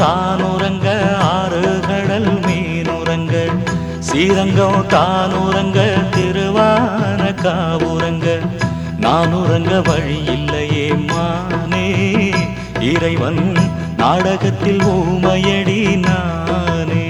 தானுறங்க ஆறு கடல் மீனுறங்க ஸ்ரீரங்கம் தானுறங்க திருவான காவுறங்க நானுறங்க வழி இல்லையே மானே இறைவன் நாடகத்தில் ஊமையடி நானே.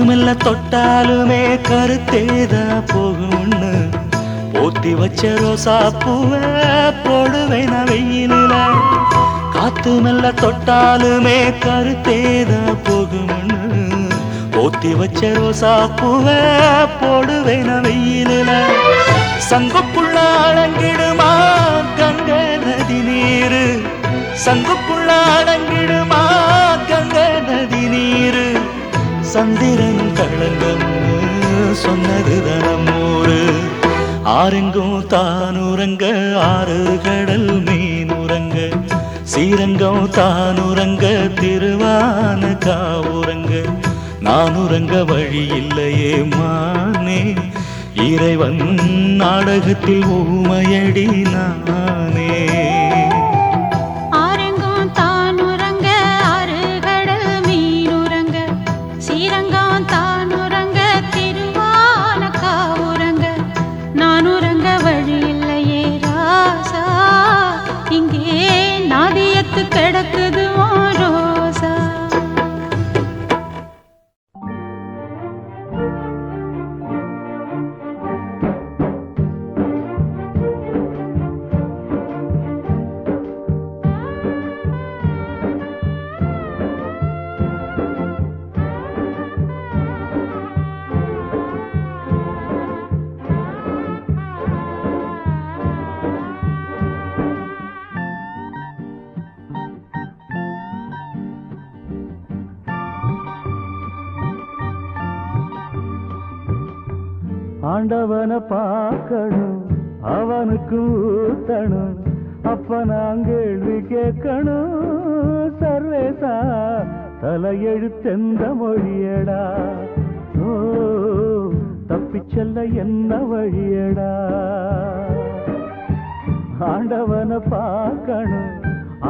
மெல்ல தொட்டாலுமே கருத்தேதா போகும்னு போத்தி வச்ச ரோசா பூவ போடுவேன் வெயிலில. காத்து மெல்ல தொட்டாலுமே கருத்தேதா போகும்னு போத்தி வச்ச ரோசா பூவ போடுவேன் வெயிலில. சங்குக்குள்ள அடங்கிடுமா கங்க நதி நீரு, சங்குக்குள்ள அடங்கிடுமா கங்க நதி நீரு. சந்திரன் களங்கம் சொன்னது தனமூறு ஆரெங்கும் தானுறங்க ஆறு கடல் மீனுறங்க ஸ்ரீரங்கம் தானுறங்க திருவான காவுறங்க நானுறங்க வழி இல்லையே மானே இறைவன் நாடகத்தில் ஊமையடி நானே. கிடக்குது ரோசா. ஆண்டவனை பார்க்கணும் அவனுக்கு ஊத்தணும் அப்ப நான் கேள்வி கேட்கணும் சர்வேசா தலையெழுத்தெந்த மொழியடா ஓ தப்பிச்செல்ல என்ன வழியடா. ஆண்டவனை பார்க்கணும்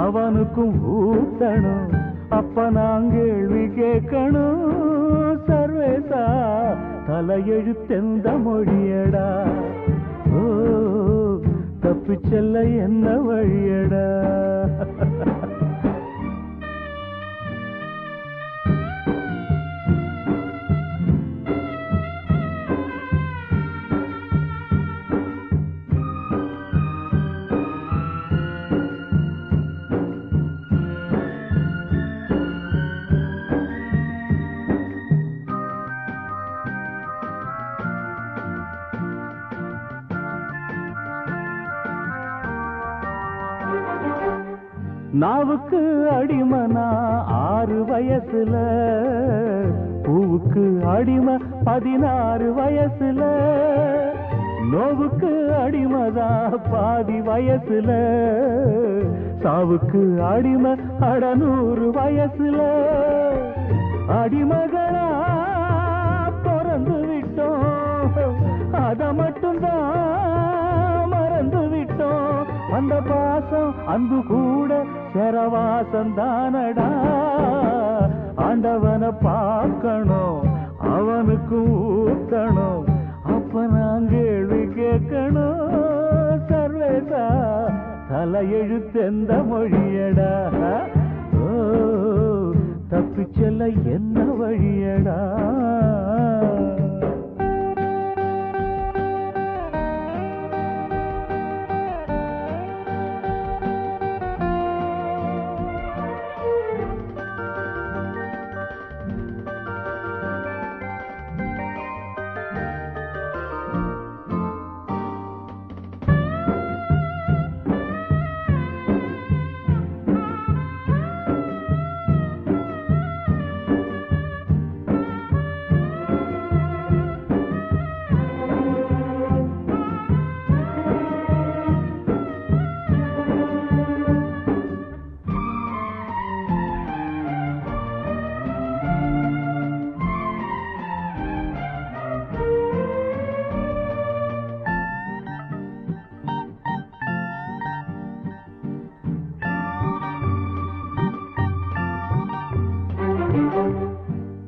அவனுக்கும் ஊத்தணும் அப்ப நான் கேள்வி கேட்கணும் சர்வேசா தலையெழுத்தெந்த மொழியடா ஓ தப்பி தப்பிச் செல்ல என்ன வழியடா? நாவுக்கு அடிமனா 6 வயசுல, பூவுக்கு அடிமை 16 வயசுல, நோவுக்கு அடிமதா பாதி வயசுல, சாவுக்கு அடிமை 100 வயசுல. அடிமகளா பிறந்து விட்டோம், அத மட்டும்தான் மறந்து விட்டோம். அந்த பாசம் அன்பு கூட சரவாசம் தானடா. ஆண்டவனை பார்க்கணும், அவனுக்கு ஊத்தணும், அப்ப நான் கேள்வி கேட்கணும். சர்வேசா தலையெழுத்தெந்த மொழியடா? ஓ தப்பிச் செல்ல என்ன வழியடா?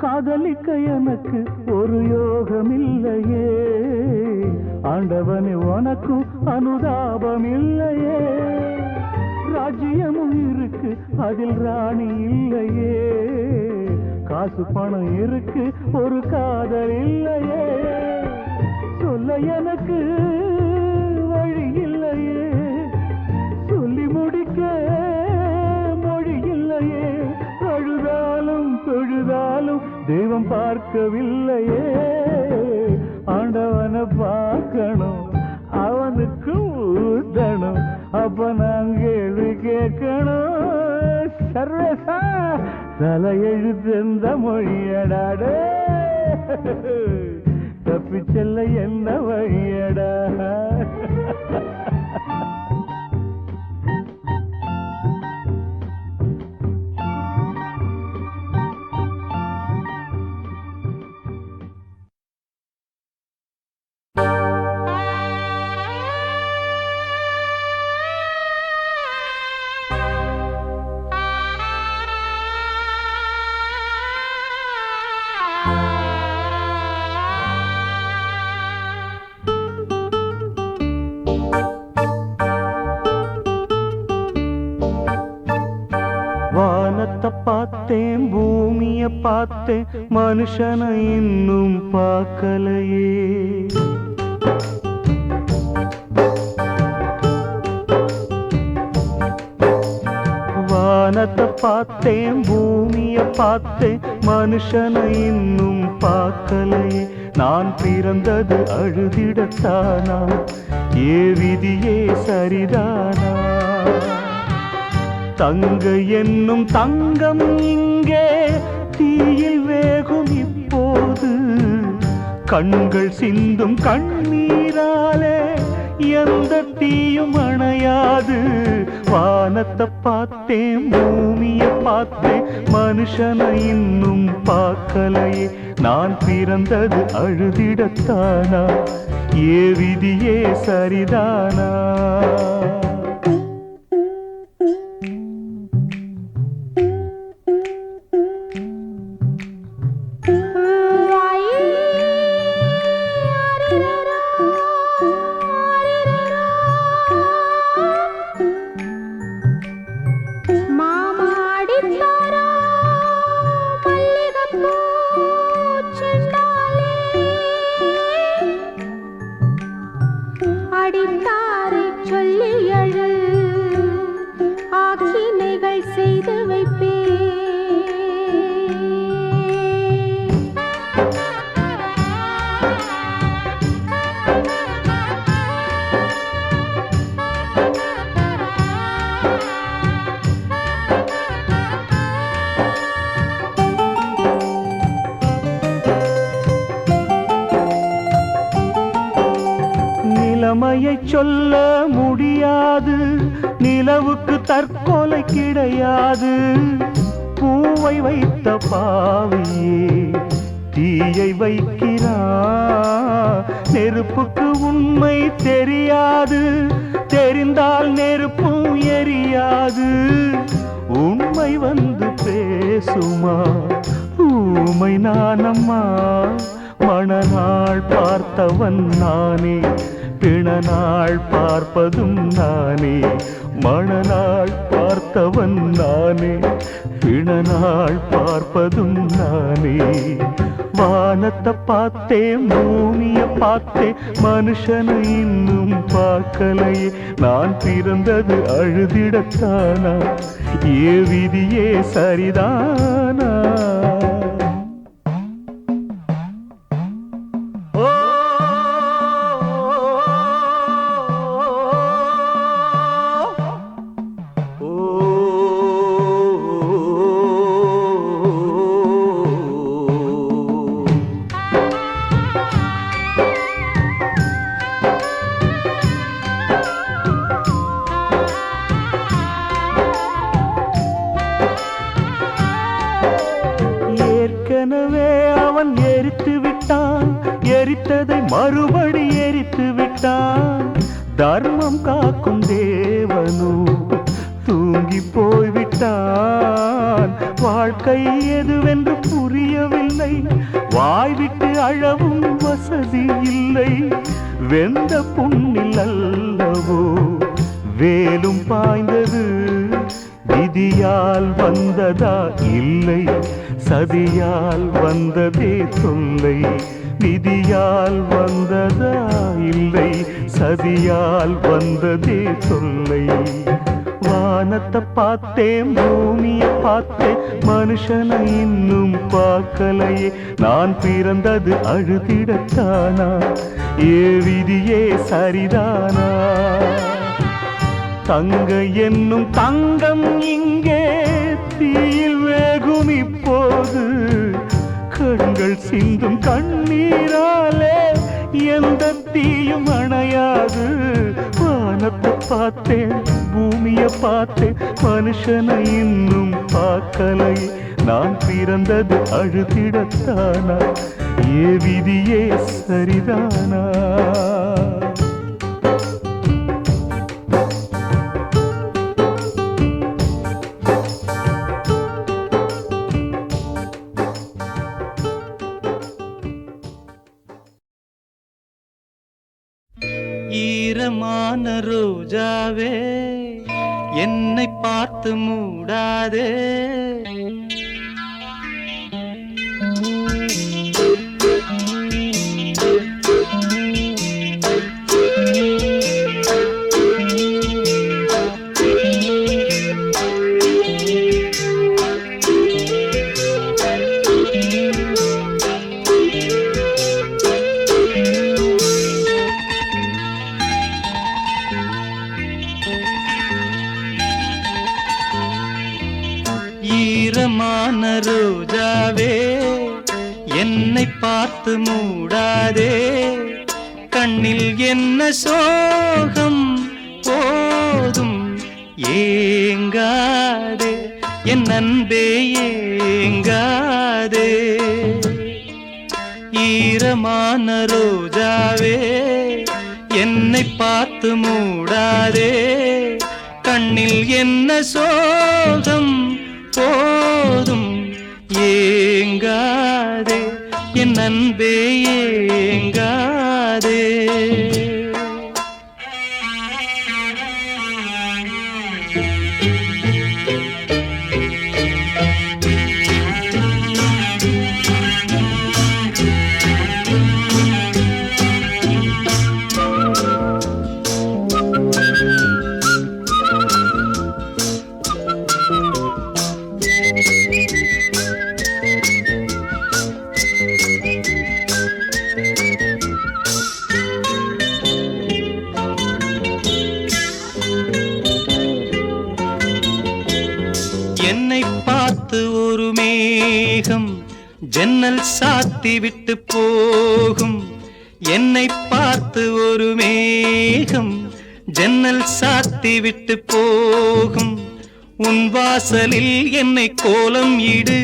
காதலிக்க எனக்கு ஒரு யோகம் இல்லையே, ஆண்டவனே உனக்கும் அனுதாபம் இல்லையே. ராஜ்யமும் இருக்கு அதில் ராணி இல்லையே, காசு பணம் இருக்கு ஒரு காதல் இல்லையே. சொல்ல எனக்கு வழி இல்லையே, சொல்லி முடிக்க மொழி இல்லையே. அழுதாலும் தொழுதாலும் தெய்வம் பார்க்கவில்லையே. ஆண்டவனை பார்க்கணும், அவனுக்கு ஊத்தணும், அப்ப நான் கேள்வி கேட்கணும். சர்வேசா தலையெழுத்தெந்த மொழியடாடே? தப்பிச் செல்ல என்ன வழியடா? வானத்தை பார்த்தேன், பூமிய பார்த்தேன், மனுஷனை இன்னும் பார்க்கலையே. வானத்தை பார்த்தேன், பூமிய பார்த்தேன், மனுஷனை இன்னும் பார்க்கலையே. நான் பிறந்தது அழுதிடத்தானா, ஏ விதியே சரிதானா? தங்க என்னும் தங்கம் இங்கே தீயில் வேகும் இப்போது, கண்கள் சிந்தும் கண்ணீராலே எந்த தீயும் அணையாது. வானத்தை பார்த்தேன், பூமிய பார்த்தேன், மனுஷனை இன்னும் பார்க்கலையே. நான் பிறந்தது அழுதிடத்தானா, ஏ விதியே சரிதானா? சொல்லி அழு, ஆக்கினைகள் செய்து வைப்பே. நிலைமையை சொல்ல முடியாது, நிலவுக்கு தற்கொலை கிடையாது. பூவை வைத்த பாவியே தீயை வைக்கிறா, நெருப்புக்கு உண்மை தெரியாது, தெரிந்தால் நெருப்பும் எரியாது. உண்மை வந்து பேசுமா, ஊமை நானம்மா. மணநாள் பார்த்தவன் நானே, பிணநாள் பார்ப்பதும் நானே. மணநாள் பார்த்தவன் நானே, பிணநாள் பார்ப்பதும் நானே. வானத்தை பார்த்தேன், பூமியை பார்த்தேன், மனுஷனை இன்னும் பார்க்கலையே. நான் பிறந்தது அழுதிடத்தானா, ஏ விதியே சரிதானா? ஏற்கனவே அவன் எரித்து விட்டான், எரித்ததை மறுபடி எரித்து விட்டான். தர்மம் காக்கும் தேவனோ தூங்கி போய்விட்டான். வாழ்க்கை எதுவென்று புரியவில்லை, வாய்விட்டு அழவும் வசதி இல்லை. வெந்த புண்ணில் அல்லவோ வேலும் பாய்ந்தது, விதியால் வந்ததா இல்லை, சதியால் வந்ததே தொல்லை. விதியால் வந்ததா இல்லை, சதியால் வந்ததே தொல்லை. வானத்தை பார்த்தேன், பூமியை பார்த்தேன், மனுஷனை இன்னும் பார்க்கலையே. நான் பிறந்தது அழுதிடத்தானா, ஏ விதியே சரிதானா? தங்க என்னும் தங்கம் இங்கே தீயில் வேகும் இப்போது. கண்கள் சிந்தும் கண்ணீராலே எந்த தீயும் அணையாது. வானத்தை பார்த்தேன், பூமியை பார்த்தேன், மனுஷனை இன்னும் பார்க்கலை. நான் பிறந்தது அழுதிடத்தானா, ஏ விதியே சரிதானா? ஈரமான ரோஜாவே என்னை பார்த்து மூடாதே. ஈரமான ரோஜாவே என்னை பார்த்து மூடாதே. கண்ணில் என்ன சோகம் போதும் ஏங்காதே, என் அன்பே ஏங்காதே. ஈரமான ரோஜாவே என்னை பார்த்து மூடாதே. கண்ணில் என்ன சோகம் போதும் ஏங்காதே, என் அன்பே ஏங்காதே. மேகம் ஜன்னல் சாத்தி விட்டு போகும். என்னை பார்த்து ஒரு மேகம் ஜன்னல் சாத்தி விட்டு போகும். உன் வாசலில் என்னை கோலம் இடு,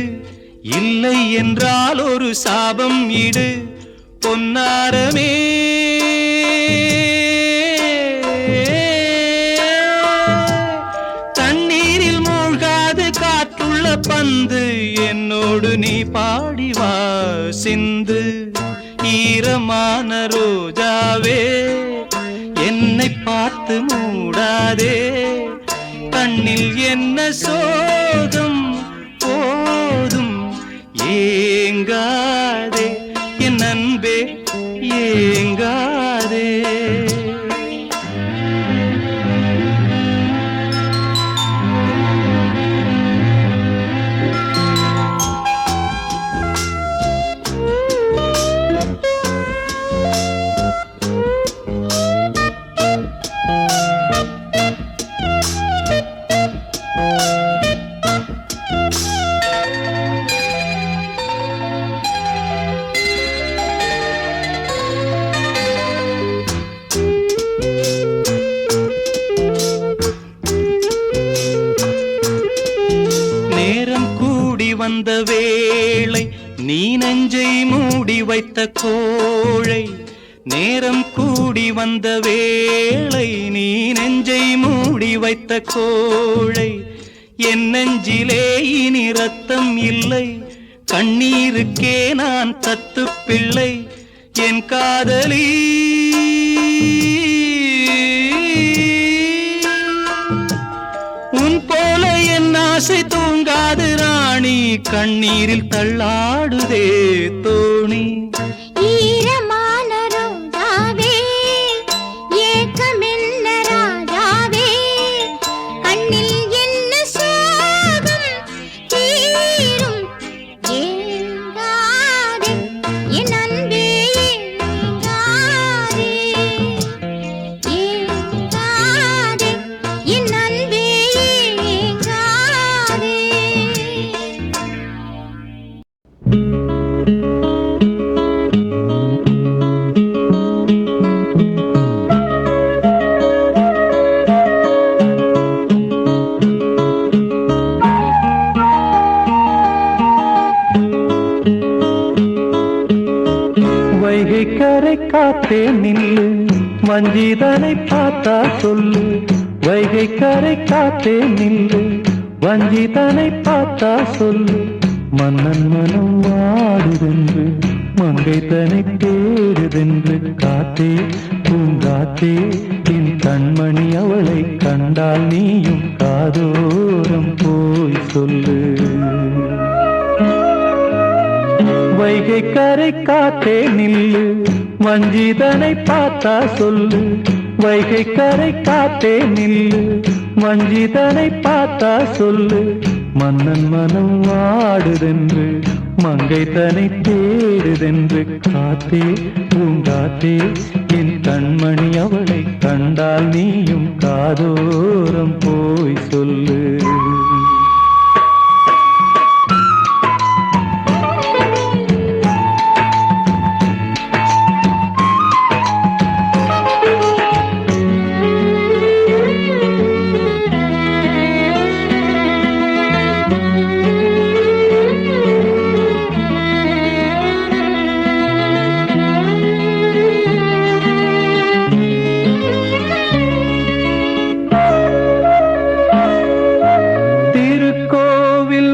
இல்லை என்றால் ஒரு சாபம் இடு. பொன்னாரமே தண்ணீரில் மூழ்காது காற்றுள்ள பந்து, என்னோடு நீ பாடி வா சிந்து. ஈரமான ரோஜாவே என்னை பார்த்து மூடாதே, கண்ணில் என்ன சோகம் போதும் ஏங்காதே என் அன்பே ஏங்காதே. வந்த வேளை நீ நெஞ்சை மூடி வைத்த கோழை. நேரம் கூடி வந்த வேளை நீ நெஞ்சை மூடி வைத்த கோழை. என் நெஞ்சிலே இனி ரத்தம் இல்லை, கண்ணீருக்கே நான் தத்து பிள்ளை. என் காதலி உன் போல என் ஆசை தூங்காது ராணி, கண்ணீரில் தள்ளாடுதே தோணி. ஈரமான ரோஜாவே ஏக்கமென்ன ராஜாவே, கண்ணில் என்ன சோகம் தீரும் ஏங்காதே என் அன்பே ஏங்காதே, ஏங்காதே என் அன்பே ஏங்காதே. வைகை கரை காத்தே நில்லு, வஞ்சிதனை பார்த்தா சொல்லு. வைகை கரை காத்தே நில்லு, வஞ்சிதனை பார்த்தா சொல்லு. மன்னன் மனம் வாடுதென்று மங்கை தனை தேடுதென்று, காத்தே பூங்காத்தே என் கண்மணி அவளை கண்டால் நீயும் காதோரம் போய் சொல்லு. வைகை கரை காத்தே நில்லு, வஞ்சிதனை பார்த்தா சொல்லு. வைகை கரை காத்தே நில்லு, வஞ்சிதனை பார்த்தா சொல்லு. மன்னன் மனம் வாடுதென்று மங்கை தனை தேடுதென்று, காத்தே பூங்காத்தே என் கண்மணி அவளை கண்டால் நீயும் காதோரம் போய் சொல்லு.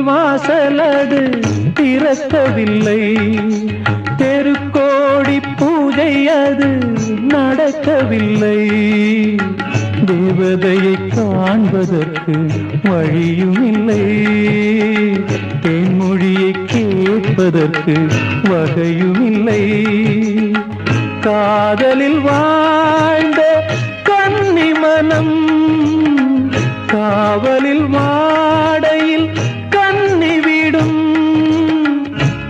வாசலது திறக்கவில்லை, தெருக்கோடி பூஜை அது நடக்கவில்லை. தேவதையை காண்பதற்கு வழியும் இல்லை, தேன்மொழியை கேட்பதற்கு வகையும் இல்லை. காதலில் வாழ்ந்த கன்னி மனம் காவலில் மாடையில் கன்னி விடும்.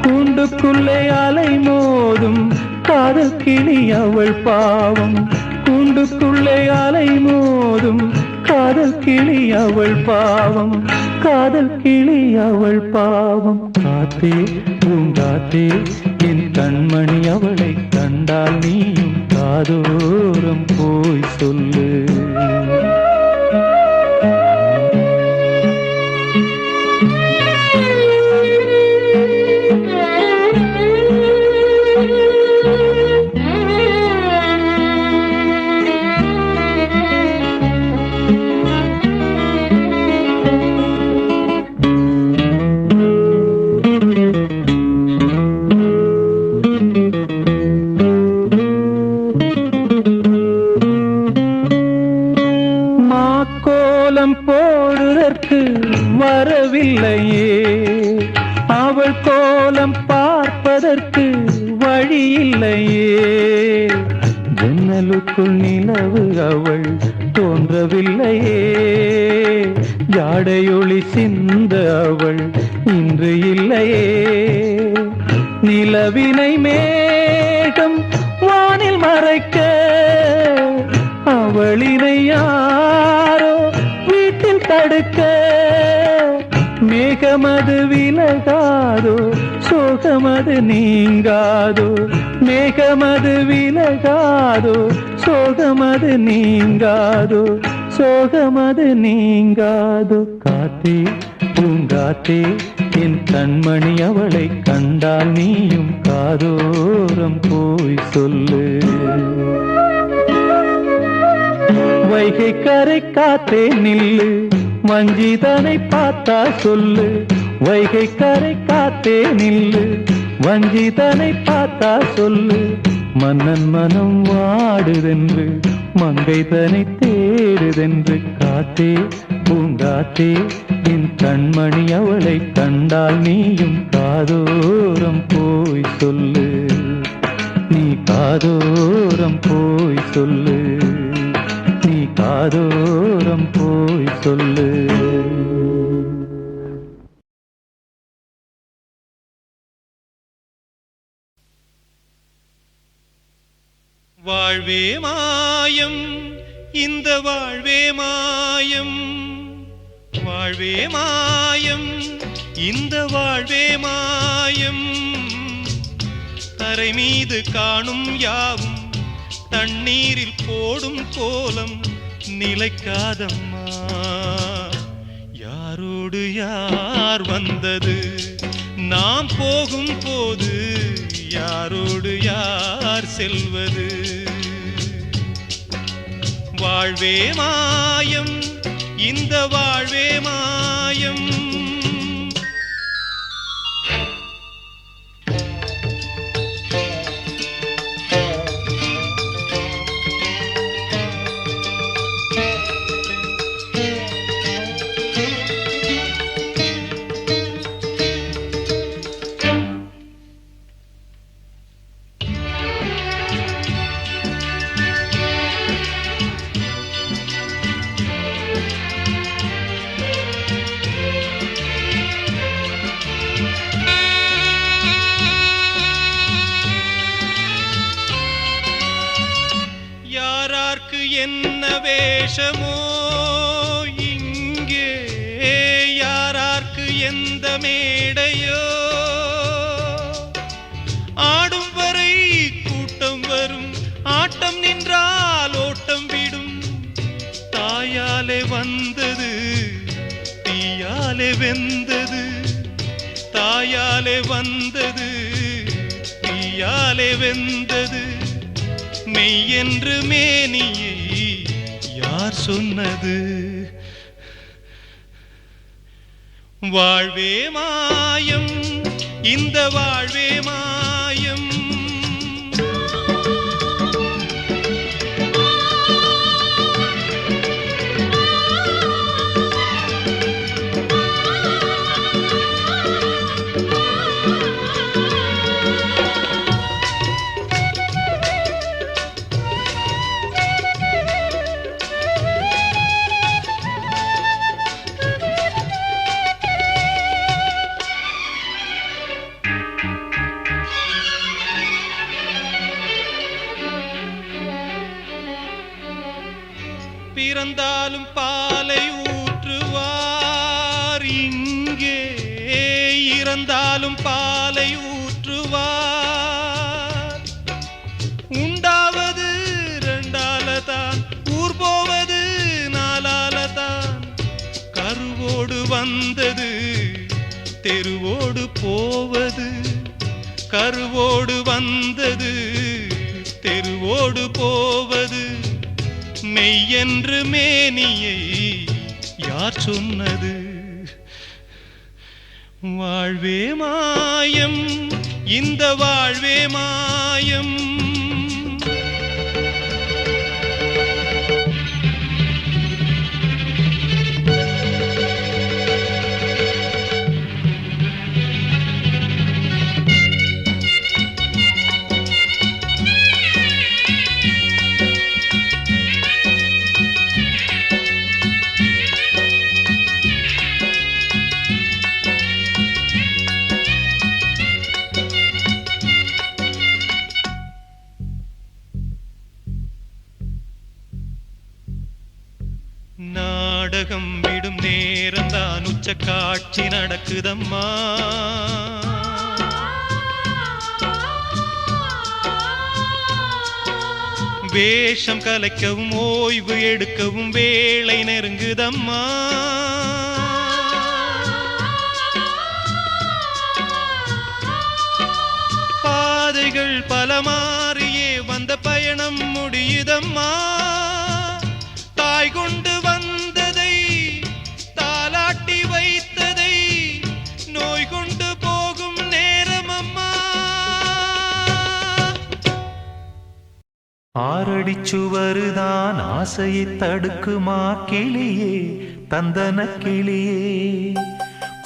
கூண்டுக்குள்ளே அலை மோதும் காதல் கிளி அவள் பாவம். கூண்டுக்குள்ளே அலை மோதும் காதல் காதல் கிளி அவள் பாவம், காதல் கிளி அவள் பாவம். காத்தே பூங்காத்தே என் கண்மணி அவளை கண்டால் நீயும் காதோரம் போய் சொல்லு. கோலம் போடுதற்கு வரவில்லையே, அவள் கோலம் பார்ப்பதற்கு வழியில்லையே. ஜன்னலுக்குள் நிலவு அவள் தோன்றவில்லையே, ஜாடையொளி சிந்த அவள் இன்று இல்லையே. நிலவினை மேகம் வானில் மறைக்க அவளினை யாரோ வீட்டில் தடுக்க. மேகமது விலகாதோ சோகமது நீங்காதோ, மேகமது விலகாதோ சோகமது நீங்காதோ, சோகமது நீங்காதோ. காத்தே பூங்காத்தே என் கண்மணி அவளை கண்டால் நீயும் காதோரம் போய் சொல்லு. வைகை கரை காத்தே நில்லு, வஞ்சிதனை பார்த்தா சொல்லு. வைகை கரை காத்தே நில்லு, வஞ்சிதனை பார்த்தா சொல்லு. மன்னன் மனம் வாடுதென்று மங்கைதனை தேடுதென்று. காத்தே பூங்காத்தே என் கண்மணி அவளை கண்டால் நீயும் காதோரம் போய் சொல்லு. நீ காதோரம் போய் சொல்லு, நீ காதோரம் போய் சொல்லு. வாழ்வே மாயம் இந்த வாழ்வே மாயம், வாழ்வே மாயம் இந்த வாழ்வே மாயம். தரை மீது காணும் யாவும் தண்ணீரில் போடும் கோலம் நிலைக்காதம்மா. யாரோடு யார் வந்தது நாம் போகும் போது, யாரோடு யார் செல்வது. வாழ்வே மாயம் இந்த வாழ்வே மாயம். என்ன வேஷமோ இங்கே, யாரார்க்கு எந்த மேடையோ. ஆடும் வரை கூட்டம் வரும், ஆட்டம் நின்றால் ஓட்டம் விடும். தாயாலே வந்தது தீயாலே வெந்தது, தாயாலே வந்தது தீயாலே வெந்தது. மெய் என்று மேனியை யார் சொன்னது. வாழ்வே மாயம் இந்த வாழ்வே மாயம். பிறந்தாலும் பாலை ஊற்றுவார், இங்கே இறந்தாலும் பாலை ஊற்றுவார். உண்டாவது ரெண்டாலதான், ஊர் போவது நாலாலதான். கருவோடு வந்தது தெருவோடு போவது, கருவோடு வந்தது தெருவோடு போவது. மெய்யென்று மேனியை யார் சொன்னது? வாழ்வே மாயம், இந்த வாழ்வே மாயம். நாடகம் விடும் நேரம்தான் உச்ச காட்சி நடக்குதம்மா. வேஷம் கலைக்கவும் ஓய்வு எடுக்கவும் வேளை நெருங்குதம்மா. பாதைகள் பல மாறியே வந்த பயணம் முடியுதம்மா. தாய் கொண்டு வந்ததை தாலாட்டி வைத்ததை நோய் கொண்டு போகும் நேரம் அம்மா. ஆறடி சுவருதான் ஆசையை தடுக்குமா கிளியே, தந்தன கிளியே.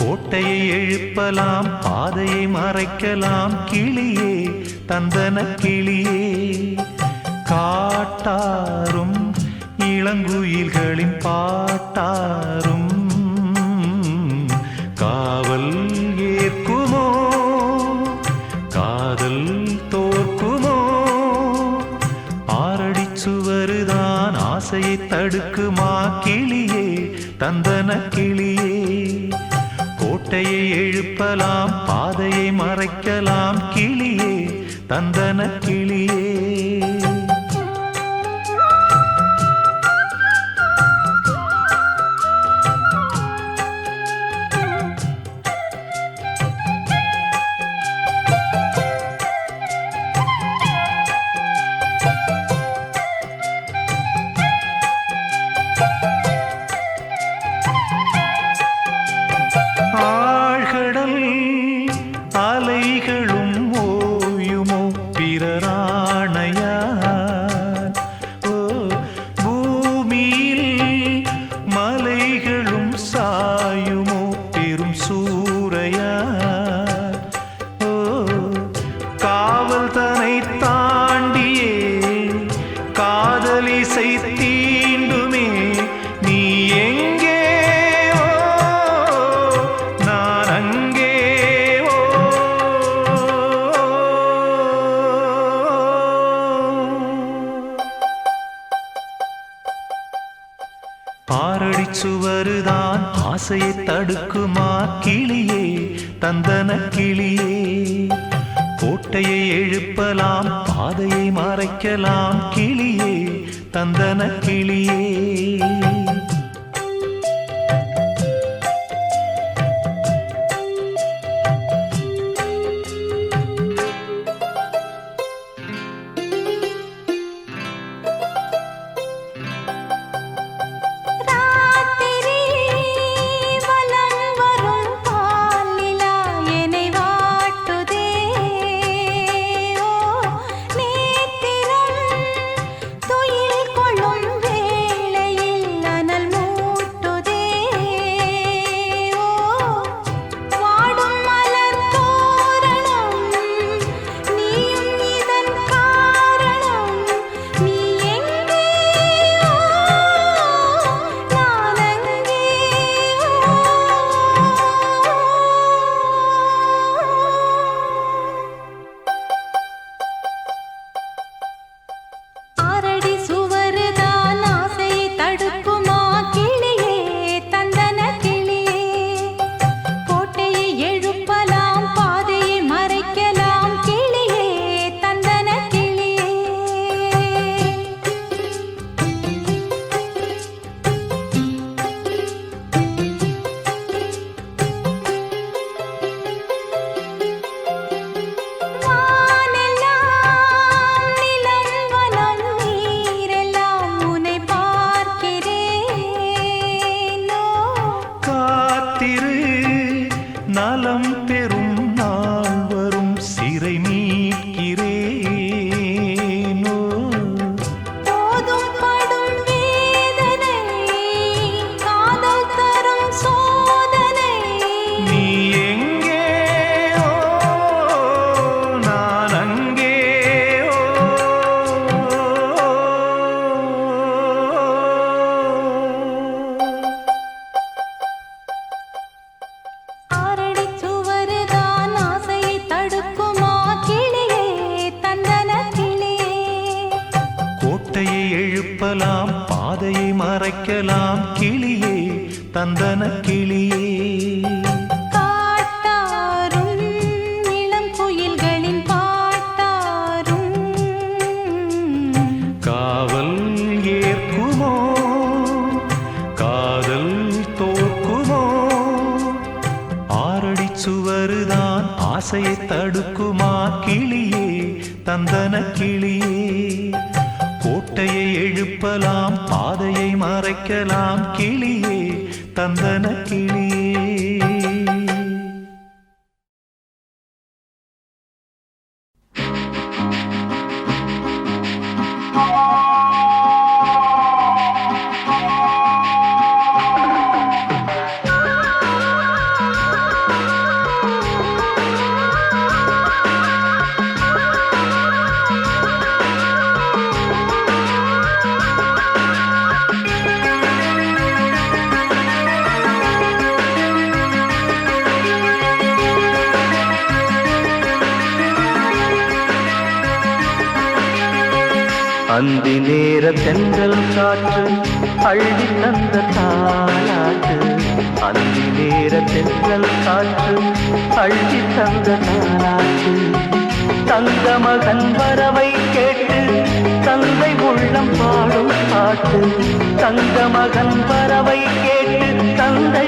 கோட்டையை எழுப்பலாம், பாதையை மறைக்கலாம் கிளியே, தந்தன கிளியே. காட்டாரும் இளங்குயில்களின் பாட்டாரும் காவல் ஏற்குமோ, காதல் தோற்குமோ. ஆறடி சுவருதான் ஆசையை தடுக்குமா கிளியே, தந்தன கிளியே. கோட்டையை எழுப்பலாம், பாதையை மறைக்கலாம் கிளியே, தந்தன கிளியே. ஆழ்கடல் அலைகளும் ஓயுமோ பிறராணையார். ஓ, பூமியில் மலைகளும் சாயுமோ பெரும் சூறையார். ஓ, காவல் தனை தாண்டியே காதலிசை தீண்டுமே. நீ எங்கே ஆறடி சுவருதான் ஆசையை தடுக்குமா கிளியே, தந்தன கிளியே. கோட்டையை எழுப்பலாம், பாதையை மறைக்கலாம் கிளியே, தந்தன கிளியே. நேத்திரம் துயில் கொள்ளும் வேளை மறைக்கலாம் கிளியே தந்தன கிளியே காட்டாரும் இளம் குயில்களின் பாட்டாரும் காவல் ஏற்குமோ காதல் தோற்குமோ ஆரடி சுவருதான் ஆசையை தடுக்குமா கிளியே தந்தன கிளியே கோட்டையை எழுப்பலாம் பாதையை மறைக்கலாம் கிளியே தந்தன கிளியே அந்தி நேர தென்றல் காற்று அள்ளி தந்த தாலாட்டு அந்தி நேர தென்றல் காற்று அள்ளி தந்த தாலாட்டு தங்க மகன் வரவை கேட்டு தந்தை உள்ளம் பாடும் பாட்டு தங்க மகன் வரவை கேட்டு தந்தை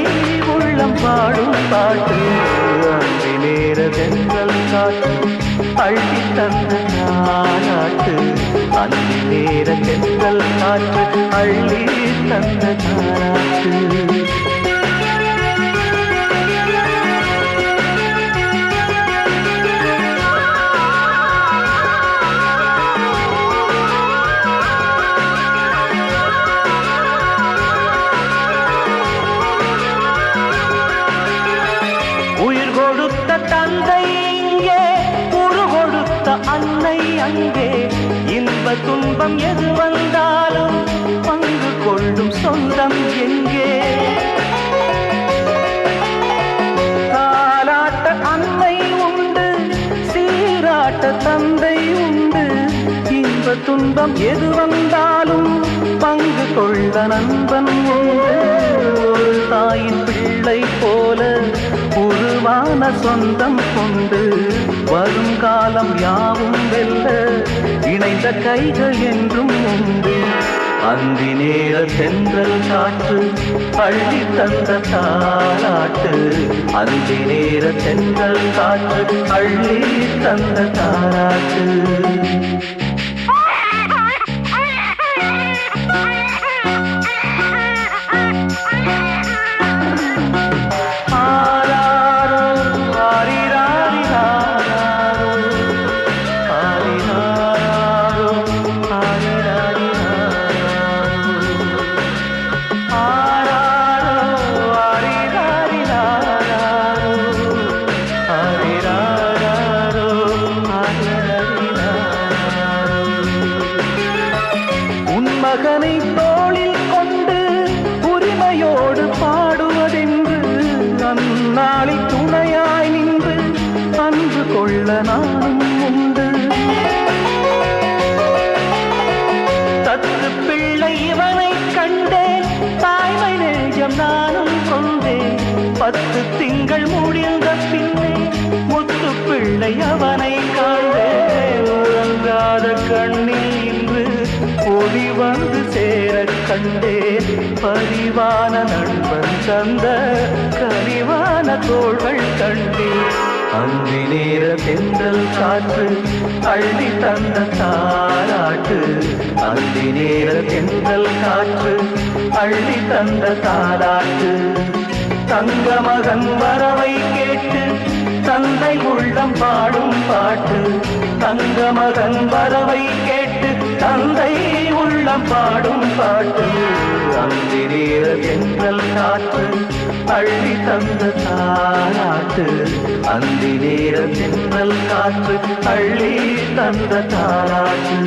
உள்ளம் பாடும் பாட்டு அந்தி நேர தென்றல் காற்று அள்ளி தந்த தாலாட்டு அந்தி நேர தென்றல் காற்று அள்ளி தந்த தாலாட்டு உயிர் கொடுத்த தந்தை இங்கே உரு கொடுத்த அன்னை அங்கே இன்ப துன்பம் எது வந்தாலும் பங்கு கொள்ளும் சொந்தம் எங்கே தாலாட்ட அன்னை உண்டு சீராட்ட தந்தை உண்டு இன்ப துன்பம் எது வந்தாலும் பங்கு கொள்ள நண்பன் உண்டு ஒரு தாயின் பிள்ளை போல உருவான சொந்தம் கொண்டு வருங்காலம் யாவும் வெல்ல இணைந்த கைகள் என்றும் உண்டு அந்தி நேர தென்றல் காற்று அள்ளி தந்த தாலாட்டு அந்தி நேர தென்றல் காற்று அள்ளி தந்த தாலாட்டு மகனை தோளில் கொண்டு உரிமையோடு பாடுவதென்று அந்நாளில் துணையாய் நின்று அன்பு கொள்ள நானும் உண்டு தத்து பிள்ளை இவனை கண்டேன் தாய்மை நெஞ்சம் நானும் கொண்டேன் 10 திங்கள் முடிந்த பின்னே முத்து பிள்ளை அவனை காண்டேன் உறங்காத கண்ணில் இன்று ஒளி வந்து சேர கண்டேன் பரிவான நண்பன் தந்த கனிவான தோள்கள் கண்டேன் அந்தி நேர தென்றல் காற்று அள்ளி தந்த தாலாட்டு அந்தி நேர தென்றல் காற்று அள்ளி தந்த தாலாட்டு தங்க மகன் வரவை கேட்டு தந்தை உள்ளம் பாடும் பாட்டு தங்க மகன் வரவை கேட்டு தந்தை உள்ளம் பாடும் பாட்டு அந்தி நேர தென்றல் காற்று அள்ளி தந்த தாலாட்டு அந்தி நேர தென்றல் காற்று அள்ளி தந்த தாலாட்டு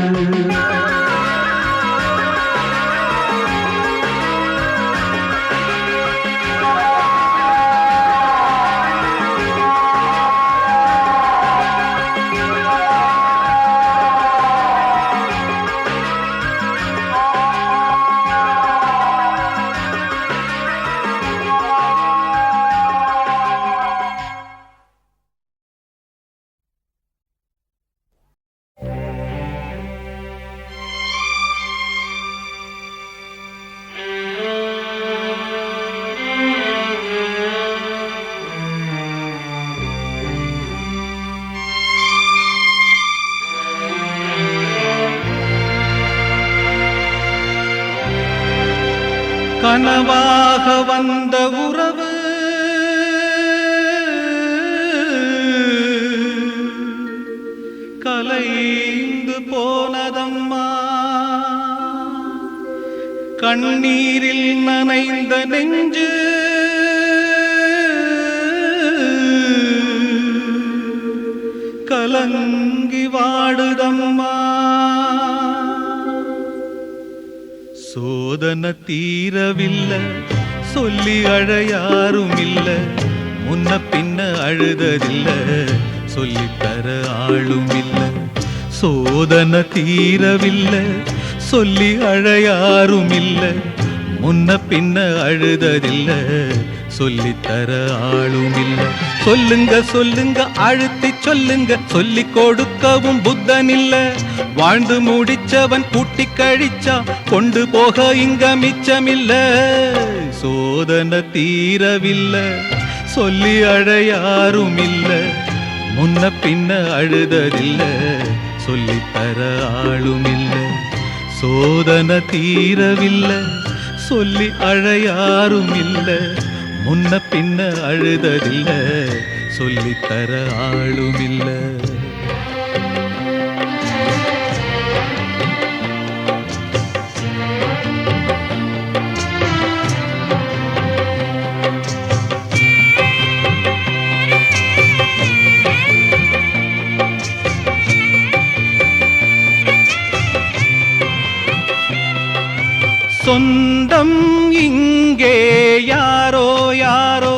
கனவாக வந்த உறவு கலைந்து போனதம்மா, கண்ணீரில் நனைந்த நெஞ்சு கலங்கி வாடுதம்மா. சோதனை தீரவில்லை, சொல்லி அழ யாரும் இல்ல, முன்ன பின்ன அழுததில்ல, சொல்லித்தர ஆளும் இல்ல. சோதனை தீரவில்லை, சொல்லி அழ யாரும் இல்ல, முன்ன பின்ன அழுததில்ல, சொல்லித்தர ஆளும் இல்ல. சொல்லுங்க சொல்லுங்க அழுத்தி சொல்லுங்க, சொல்லி கொடுக்கவும் புத்தன் இல்ல. வாழ்ந்து முடிச்சவன் கூட்டி கழிச்சா கொண்டு போக இங்க மிச்சமில்ல. சோதனை தீரவில்லை, சொல்லி அழ யாரும் இல்ல, முன்ன பின்ன அழுததில்ல, சொல்லித்தர ஆளும் இல்ல. சோதனை தீரவில்லை, சொல்லி அழ யாரும் இல்ல, முன்ன பின்ன அழுததில்ல, சொல்லித்தர ஆளும் இல்ல. சொந்தம் இங்கே யாரோ யாரோ,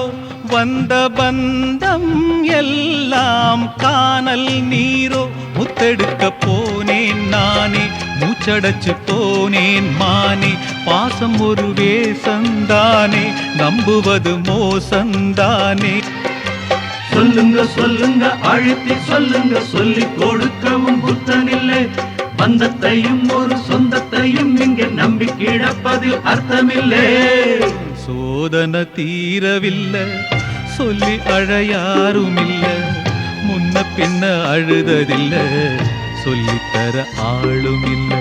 வந்த பந்தம் எல்லாம் காணல் நீரோ. முத்தெடுக்க போனேன் நானே, மூச்சடைச்சு போனேன் மானே. பாசம் ஒரு வேசந்தானே, நம்புவது மோசந்தானே. சொல்லுங்க சொல்லுங்க அழுத்தி சொல்லுங்க, சொல்லி கொடுக்கவும் புத்தனில்லை. பந்தத்தையும் ஒரு சொந்தத்தையும் இங்கே நம்பி கிடப்பதில் அர்த்தமில்லை. சோதனை தீரவில்லை, சொல்லி அழ யாரும் இல்ல, முன்ன பின்ன அழுததில்ல, சொல்லித்தர ஆளும் இல்ல.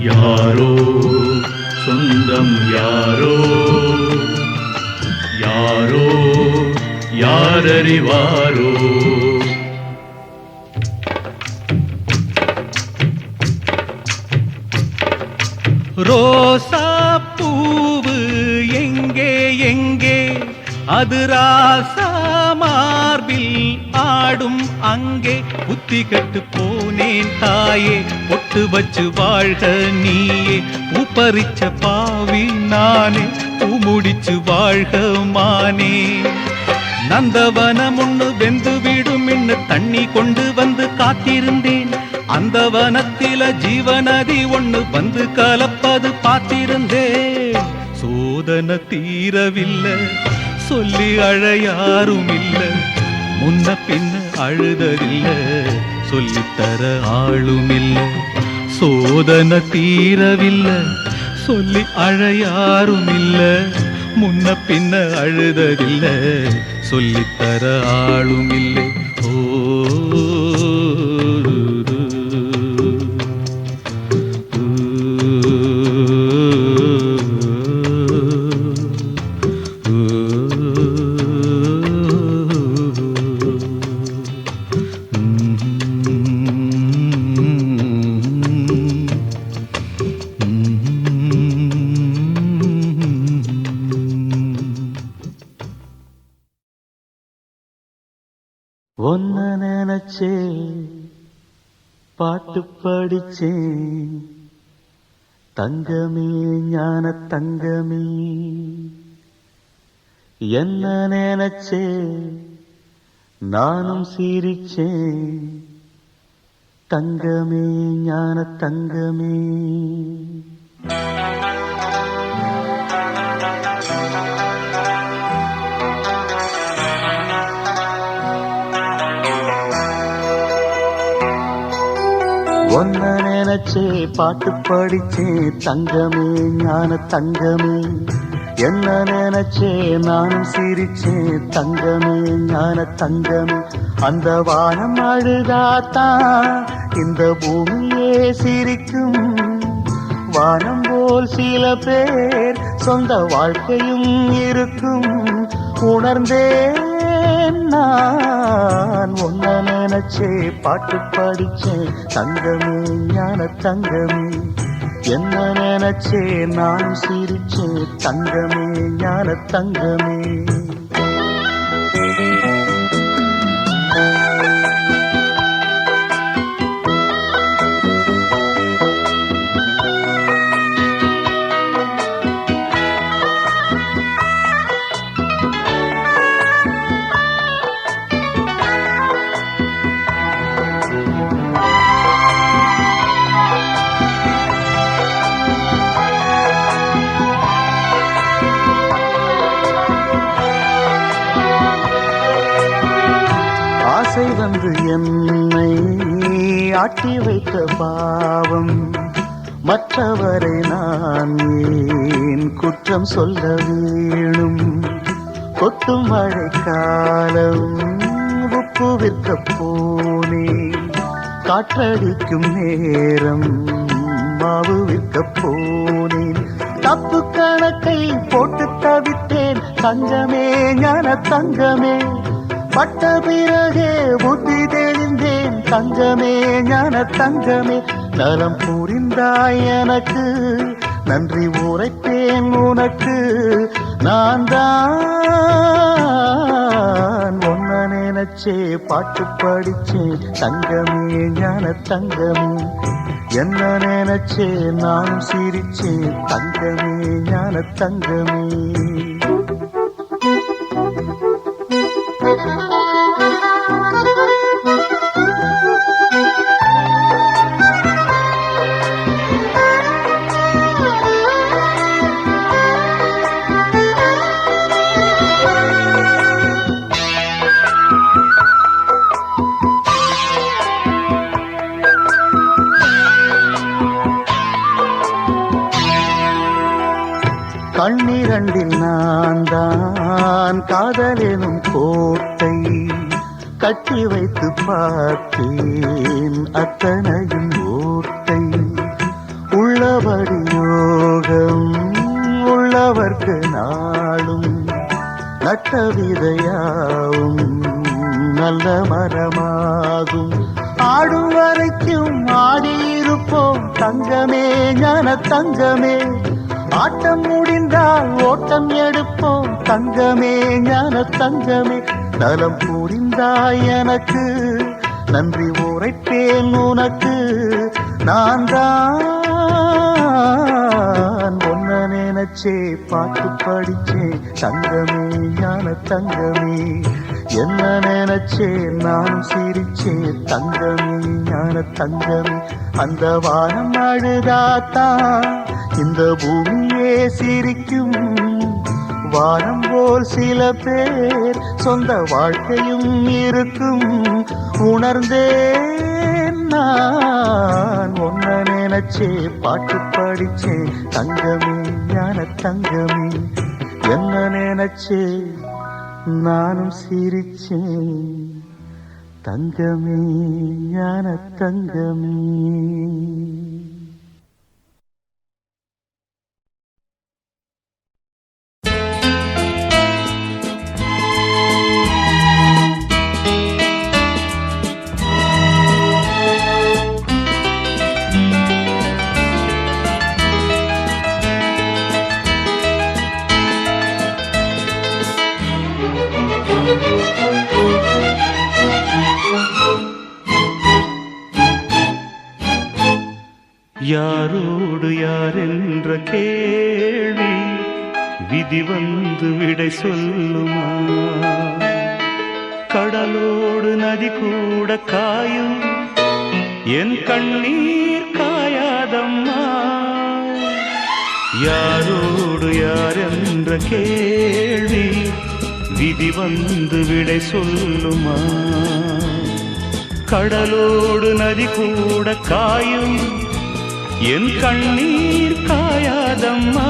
யாரோ சொந்தம் யாரோ யாரோ யாரறிவாரோ. ரோசா பூவு எங்கே எங்கே, அது ராசா மார்பில் ஆடும் அங்கே. புத்தி கட்டு போனேன் தாயே, பொட்டு வச்சு வாழ்க நீயே. பூப்பறிச்ச பாவி நானே, பூ முடிச்சு வாழ்க மானே. நந்தவனம் ஒண்ணு வெந்து விடும் இன்னு தண்ணி கொண்டு வந்து காத்திருந்தேன். அந்த வனத்தில ஜீவநதி ஒண்ணு வந்து கலப்பது பார்த்திருந்தேன். சோதனை தீரவில்லை, சொல்லி அழ யாரும் இல்ல, முன்ன பின்ன அழுததில்ல, சொல்லித்தர ஆளும் இல்ல. சோதனை தீரவில்லை, சொல்லி அழ யாரும் இல்ல, முன்ன பின்ன அழுததில்ல, சொல்லித்தர ஆளும் இல்லை. ஓ ஒன்ன நினைச்சே பாட்டு படிச்சேன் தங்கமே, ஞான தங்கமே. என்ன நினைச்சே நானும் சிரிச்சேன் தங்கமே, ஞான தங்கமே. ஒன்ன நினைச்சே பாட்டு படிச்சே தங்கமே, ஞான தங்கமே. என்ன நினைச்சே நானும் சிரிச்சேன் தங்கமே ஞான தங்கமே அந்த வானம் அழுதாத்தான் இந்த பூமியே சிரிக்கும் வானம் போல் சில பேர் சொந்த வாழ்க்கையும் இருக்கும் உணர்ந்தேன் நான் உன்ன நினைச்சே பாட்டு படிச்சேன் தங்கமே ஞான தங்கமே என்ன நினைச்சே நான் சிரிச்சேன் தங்கமே ஞான தங்கமே ஆசை வந்து என்னை ஆட்டி வைத்த பாவம் மற்றவரை நான் ஏன் குற்றம் சொல்ல வேணும் கொட்டும் மழைக்காலம் உப்பு விற்க போனேன் காற்றடிக்கும் நேரம் மாவு விற்க போனேன் தப்பு கணக்கை போட்டு தவித்தேன் தங்கமே ஞான தங்கமே பட்ட பிறகே புத்தி தெளிந்தேன் தங்கமே ஞான தங்கமே நலம் புரிந்தாய் எனக்கு நன்றி உரைப்பேன் உனக்கு நான் தான் ஒன்ன நினைச்சே பாட்டு படிச்சேன் தங்கமே ஞான தங்கமே என்ன நினைச்சே நான் சிரிச்சேன் தங்கமே ஞான தங்கமே கண்ணிரண்டில் நான் தான் காதலெனும் கோட்டை கட்டி வைத்து பார்த்தேன் அத்தனையும் ஓட்டை உள்ளபடி யோகம் உள்ளவர்க்கு நாளும் நட்ட விதையாவும் நல்ல மரமாகும் ஆடும் வரைக்கும் ஆடியிருப்போம் தங்கமே ஞான தங்கமே ஆட்டம் முடிந்தால் ஓட்டம் எடுப்போம் தங்கமே ஞான தங்கமே நலம் புரிந்தாய் எனக்கு நன்றி உரைப்பேன் உனக்கு நான் தான் ஒன்ன நினைச்சே பாட்டு படிச்சேன் தங்கமே ஞான தங்கமே என்ன நினைச்சே நான் சிரிச்சேன் தங்கமே ஞான தங்கமே அந்த வானம் அழுதாத்தான் இந்த பூமியே சிரிக்கும் வானம் போல் சில பேர் சொந்த வாழ்க்கையும் இருக்கும் உணர்ந்தேன் நான் ஒன்ன நினைச்சே பாட்டு படிச்சேன் தங்கமே ஞான தங்கமே என்ன நினைச்சே நானும் சிரிச்சேன் தங்கமே ஞான தங்கமே யாரோடு யாரென்ற கேள்வி விதி வந்து விடை சொல்லுமா கடலோடு நதி கூட காயும் என் கண்ணீர் காயாதம்மா யாரோடு யாரென்ற கேள்வி விதி வந்து விடை சொல்லுமா கடலோடு நதி கூட காயும் என் கண்ணீர் காயாதம்மா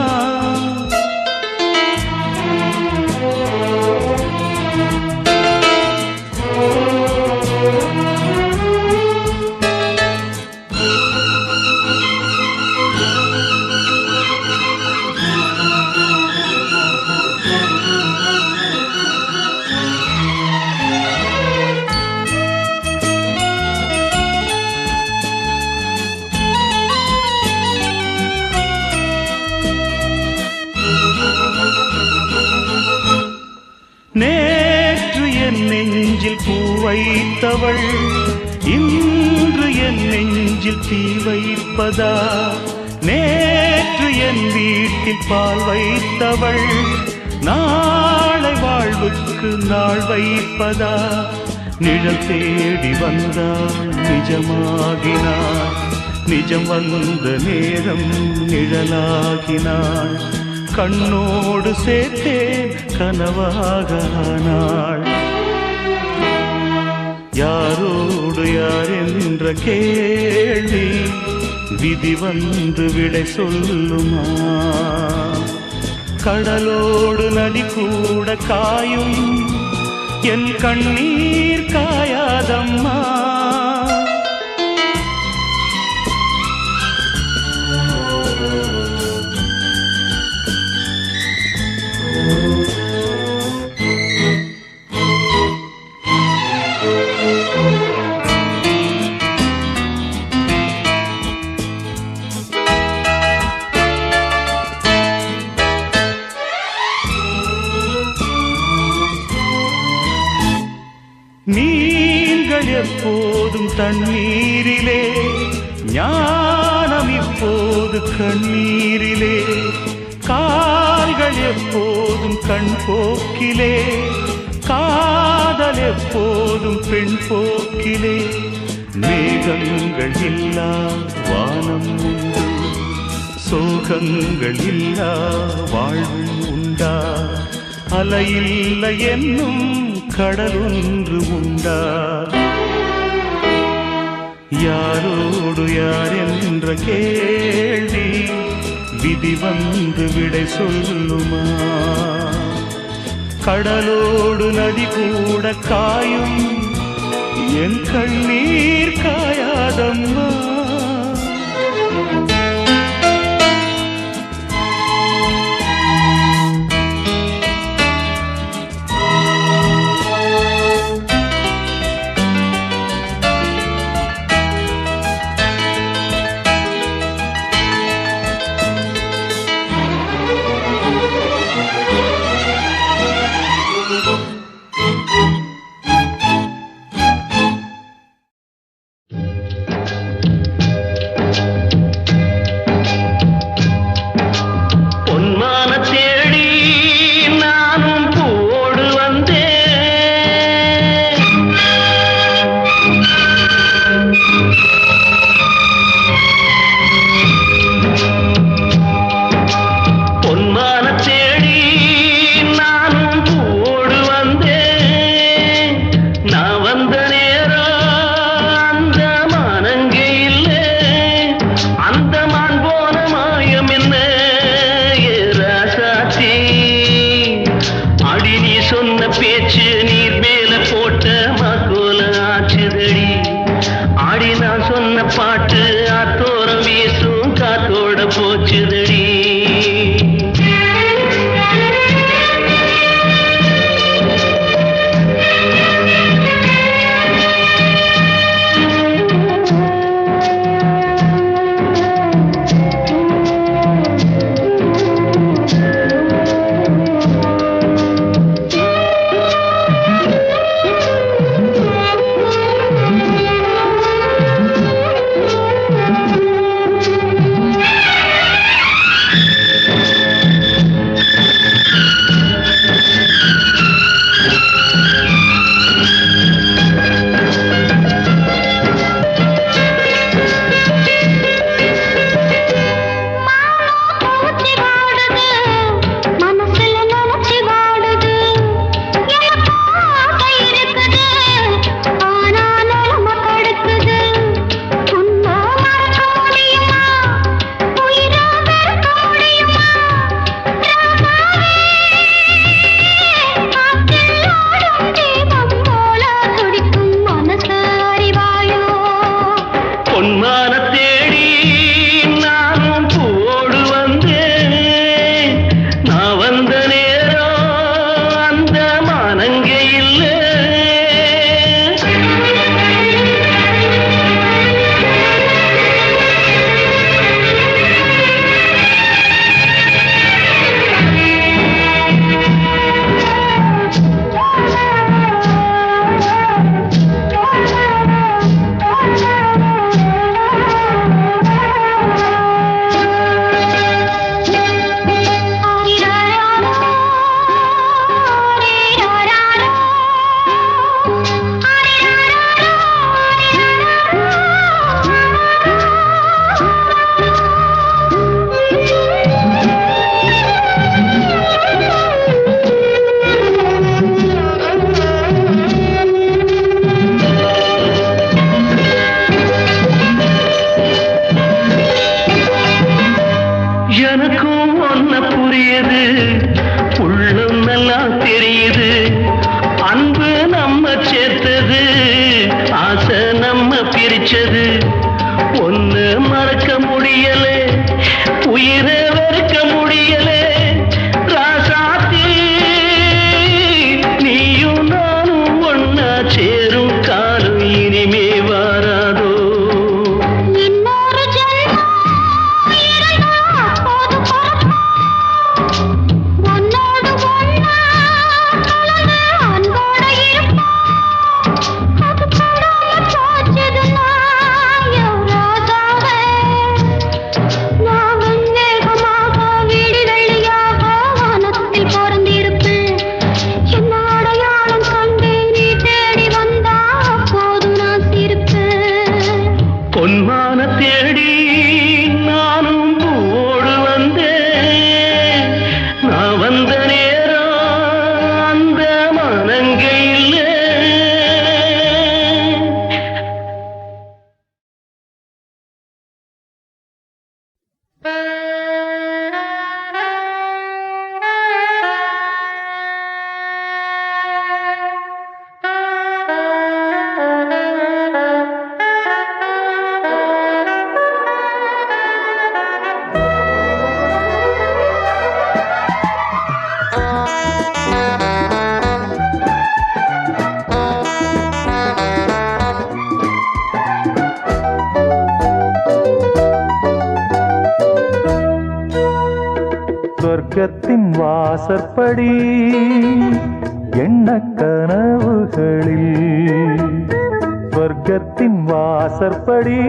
நெஞ்சில் பூ வைத்தவள் இன்று என் நெஞ்சில் தீ வைப்பதா? நேற்று என் வீட்டில் பால் வைத்தவள் நாளை வாழ்வுக்கு நாள் வைப்பதா? நிழல் தேடி வந்தாள் நிஜமாகினாள், நிஜம் வந்த நேரம் நிழலாகினாள், கண்ணோடு சேர்த்தேன் கனவாகானாள். யாரோடு யார் என்ற கேள்வி விதி வந்து விடை சொல்லுமா? கடலோடு நதி கூட காயும், என் கண்ணீர் காயாதம்மா. நீங்கள் எப்போதும் தண்ணீரிலே, ஞானம் இப்போது கண்ணீரிலே, கால்கள் எப்போதும் கண் போக்கிலே, காதல் எப்போதும் பெண் போக்கிலே. மேகங்கள் இல்லா வானம் உண்டு, சோகங்கள் இல்லா வாழ்வும் உண்டா? அலையில்லை என்னும் கடலொன்று உண்டா? யாரோடு யார் என்ற கேள்வி விதி வந்து விடை சொல்லுமா? கடலோடு நதி கூட காயும், என் கண்ணீர் காயாதம்மா. எடுத்தது ஆசை நம்ம பிரிச்சது ஒன்னு மறக்க முடியலே உயிரை வெறுக்க முடியலே ராசாத்தி நீயும் நானும் ஒன்னா சேரும் காலம் இனிமே வாராதோ இன்னொரு ஜென்மம் இருந்தா அப்போது பிறப்போம். உன்னோடு ஒண்ணா கலந்து அன்போட இருப்போம். அது படாம போச்சதுன்னா என் ராஜாவே. நான் வெண்மேகமாக வீடு வெள்ளியாக வானத்தில் பொருந்திருப்பேன். என்ன அடையாளம் கண்டு நீ தேடி வந்தா அப்போது நான் சிரிப்பேன். பொன்மான தேடி நானும் பூவோடு வந்தேன் நான் வந்த நேரம் அந்த மனங்கையில் சொர்க்கத்தின் வாசற்படி எண்ண கனவுகளில் சொர்க்கத்தின் வாசற்படி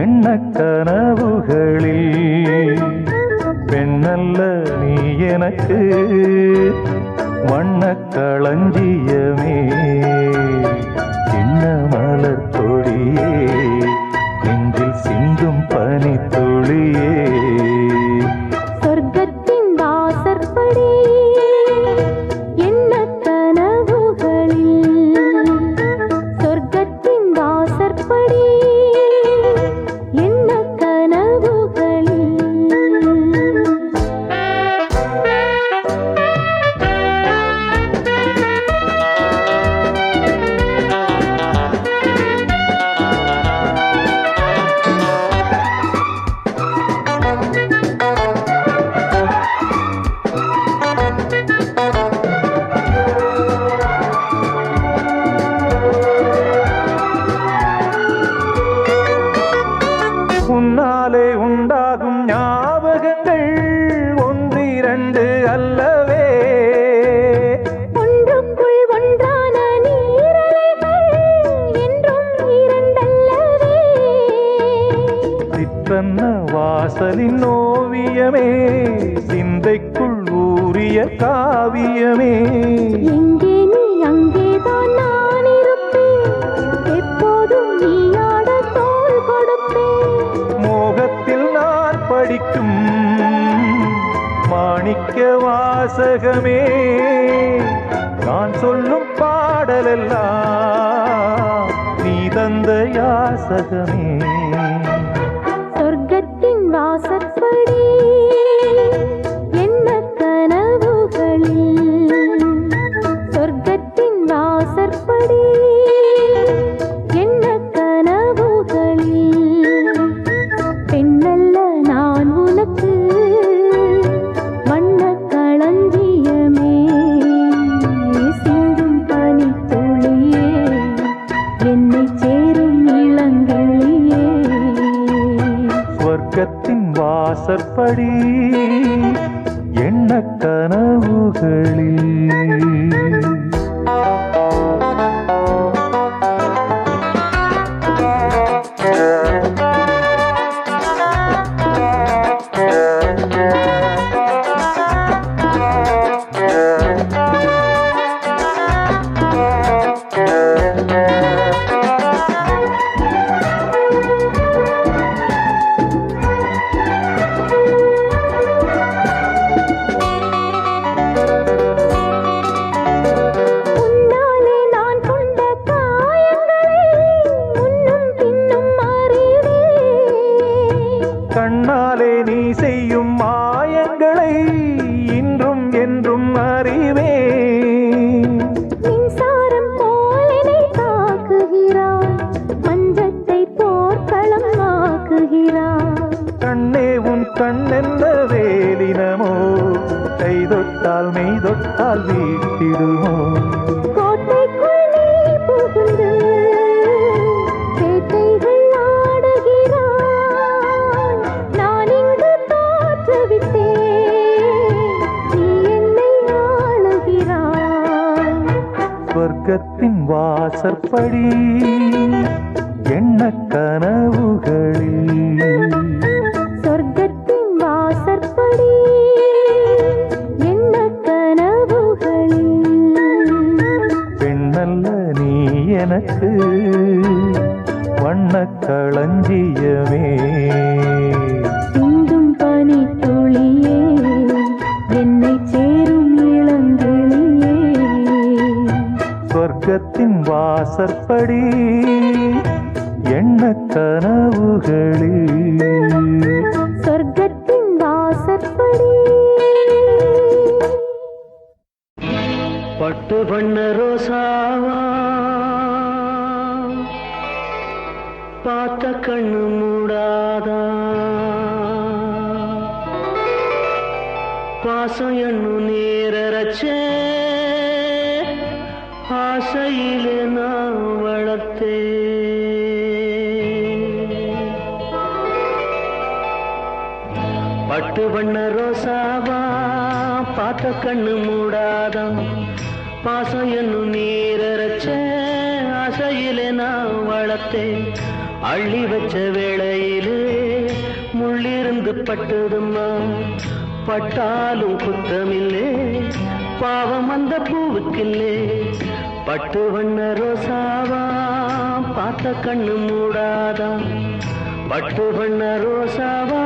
எண்ண கனவுகளில் பெண்ணல்ல நீ எனக்கு வண்ண களஞ்சியமே சின்ன மலர் கொடியே நெஞ்சில் சிந்தும் பனி துளியே சொர்க்கத்தின் வாசற்படி எண்ண கனவுகளில் சொர்க்கத்தின் வாசற்படி எண்ண கனவுகளில் உன்னாலே உண்டாகும் ஞாபகங்கள் ஒன்றிரண்டு அல்லவே ஒன்றுக்குள் ஒன்றான நீரலைகள் என்றும் இரண்டல்லவே. சிற்றன்ன வாசலின் ஓவியமே சிந்தைக்குள் ஊறிய காவியமே எங்கே நீ அங்கேதான் நான் இருப்பேன். எப்போதும் நீயாட தோள் கொடுப்பேன். மோகத்தில் நான் படிக்கும் மாணிக்க வாசகமே நான் சொல்லும் பாடலெல்லாம் நீ தந்த யாசகமே சொர்க்கத்தின் வாசற்படி எண்ண கனவுகளில் சொர்க்கத்தின் வாசற்படி எண்ண கனவுகளில் பெண்ணல்ல நான் உனக்கு வண்ண களஞ்சியமே சிந்தும் பனி துளியே என்னை சேரும் இளங்கிளியே. சொர்க்கத்தின் வாசற்படி எண்ண கனவுகளில் சொர்க்கத்தின் வாசற்படி எண்ண கனவுகளில் சொர்க்கத்தின் வாசற்படி எண்ண கனவுகளில் பெண்ணல்ல நீ எனக்கு வண்ணக் களஞ்சியமே சிந்தும் பனி துளியே என்னை சேரும் இளங்கிளியே சொர்க்கத்தின் வாசற்படி எண்ண கனவுகளில் சொர்க்கத்தின் வாசற்படி பட்டு பண்ண ரோசாவா பார்த்த கண்ணு மூடாதா பாசம் எண்ணு நேரச்சே ஆசையிலே நான் வளர்த்தே பட்டு வண்ண ரோசாவா பார்த்த கண்ணு மூடாதா பாசம் என்னும் நீரச்ச ஆசையிலே நான் வளர்த்தேன் அள்ளி வச்ச வேளையிலே முள்ளிருந்து பட்டதும்மா பட்டாலும் குத்தமில்லே பாவம் அந்த பூவுக்கில்லே பட்டு வண்ண ரோசாவா பார்த்த கண்ணு மூடாதா பட்டு வண்ண ரோசாவா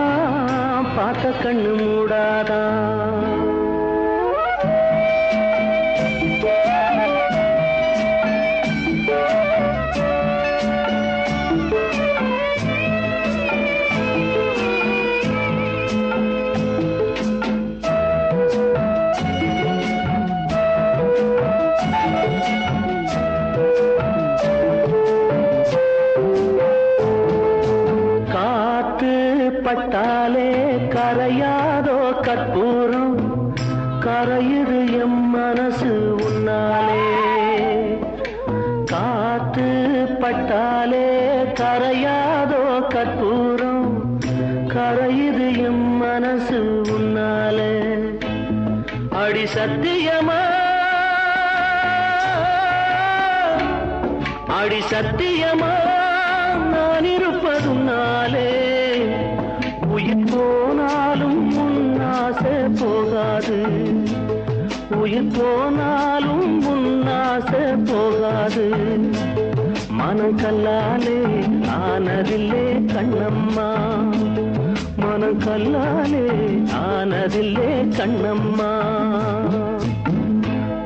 பார்த்த கண்ணு மூடாதா பட்டாலே கரையாதோ கற்பூரம் கரையுது எம் மனசு உன்னாலே காத்து பட்டாலே கரையாதோ கற்பூரம் கரையுது எம் மனசு உன்னாலே அடி சத்தியமா அடி சத்தியமா நான் இருப்பதுன்னாலே உயிர் போனாலும் முன்னாசை போகாது உயிர் போனாலும் முன்னாசை போகாது மனம் கல்லாலே ஆனதில்லே கண்ணம்மா மனம் கல்லாலே ஆனதில்லே கண்ணம்மா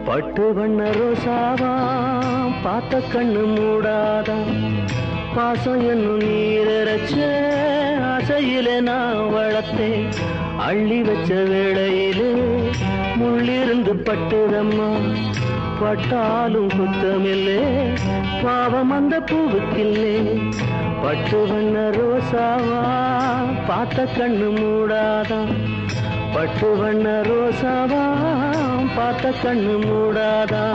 பட்டு வண்ண ரோசாவா பார்த்த கண்ணு மூடாதா பாசம் என்னும் நீரச்ச ஆசையிலே நான் வளர்த்தேன் அள்ளி வச்ச வேளையிலே முள்ளிருந்து பட்டுதம்மா பட்டாலும் குத்தமில்லே பாவம் அந்த பூவுக்கில்லே பட்டு வண்ண ரோசாவா பார்த்த கண்ணு மூடாதா பட்டு வண்ண ரோசாவா பார்த்த கண்ணு மூடாதா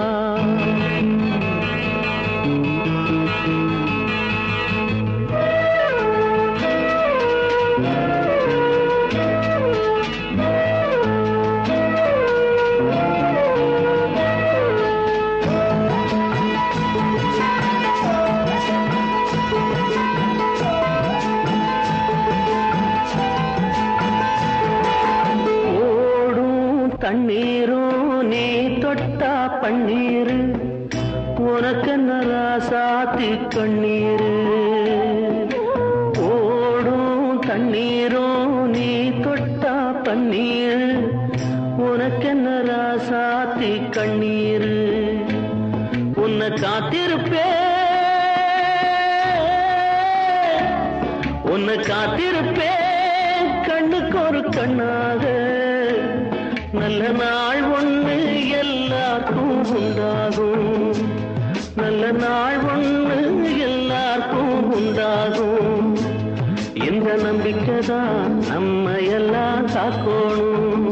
தண்ணீரும் நீ தொட்டா பன்னீரு உனக்கு நராசாத்தி கண்ணீரு ஓடும் தண்ணீரும் நீ தொட்டா பன்னீரு உனக்கு நராசாத்தி கண்ணீரு உன்னை காத்திருப்பே உன்னை காத்திருப்பே கண்ணுக்கு ஒரு கண்ணாக நல்ல நாள் ஒண்ணு எல்லாருக்கும் உண்டாகும் நல்ல நாள் ஒண்ணு எல்லாருக்கும் உண்டாகும் இந்த நம்பிக்கைதான் நம்ம எல்லாம் காக்கணும்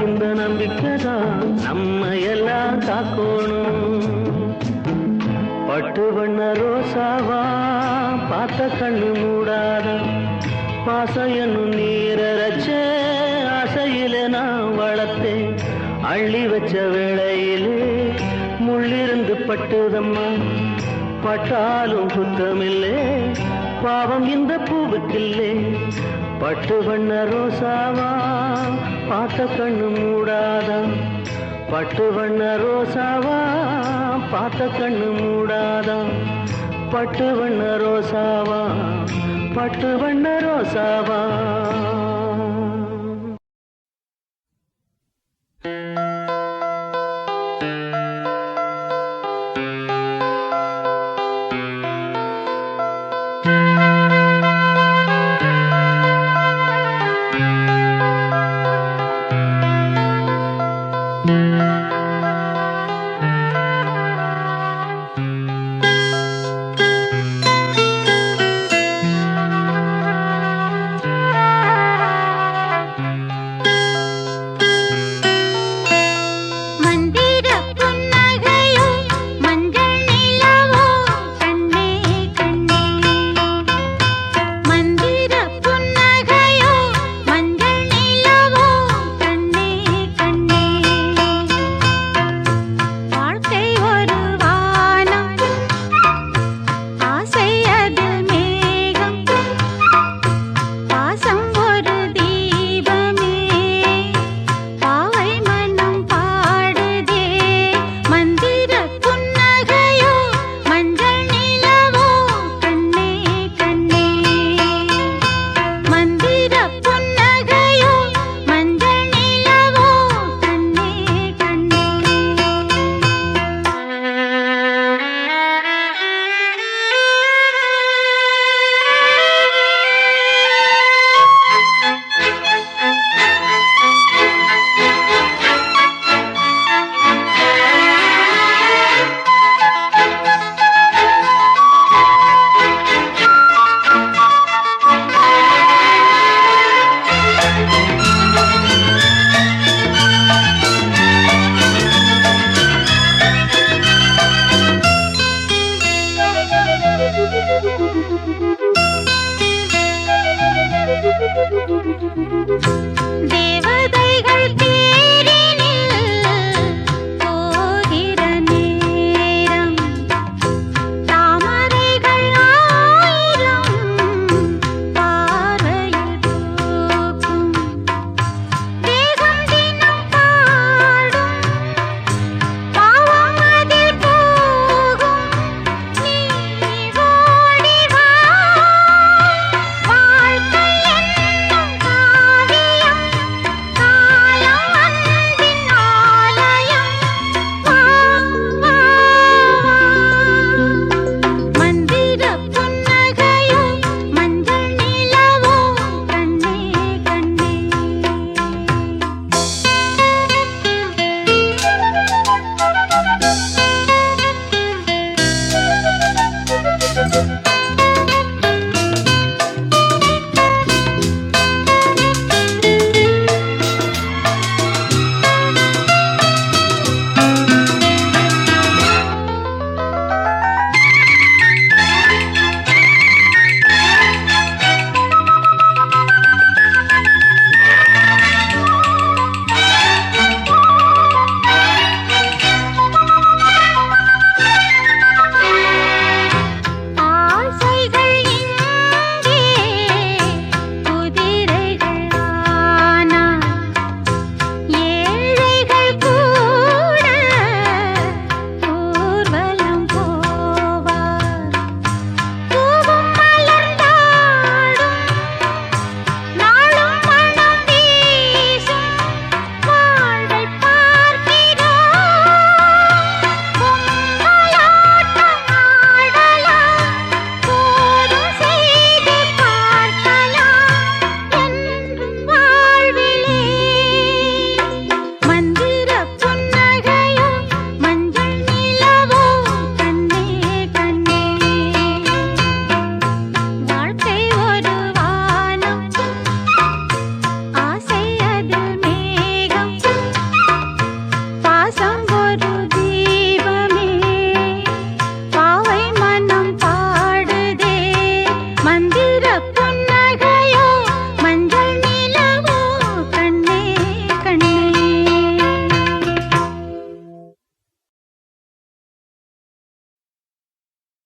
இந்த நம்பிக்கைதான் நம்ம எல்லாம் காக்கணும் பட்டு வண்ண ரோசாவா பார்த்த கண்ணு மூடாதா பாசம் என்னும் நீரச்ச ஆசையிலே நான் வளர்த்தேன் அள்ளி வச்ச வேளையிலே முள்ளிருந்து பட்டு கட்டுதம்மா பட்டாலும் குத்தமில்லே பாவம் இந்த பூவுக்கில்லே பட்டு வண்ண ரோசாவா பார்த்த கண்ணு மூடாதா பட்டு வண்ண ரோசாவா பார்த்த கண்ணு மூடாதா பட்டு வண்ண ரோசாவா பட்டு வண்ண ரோசாவா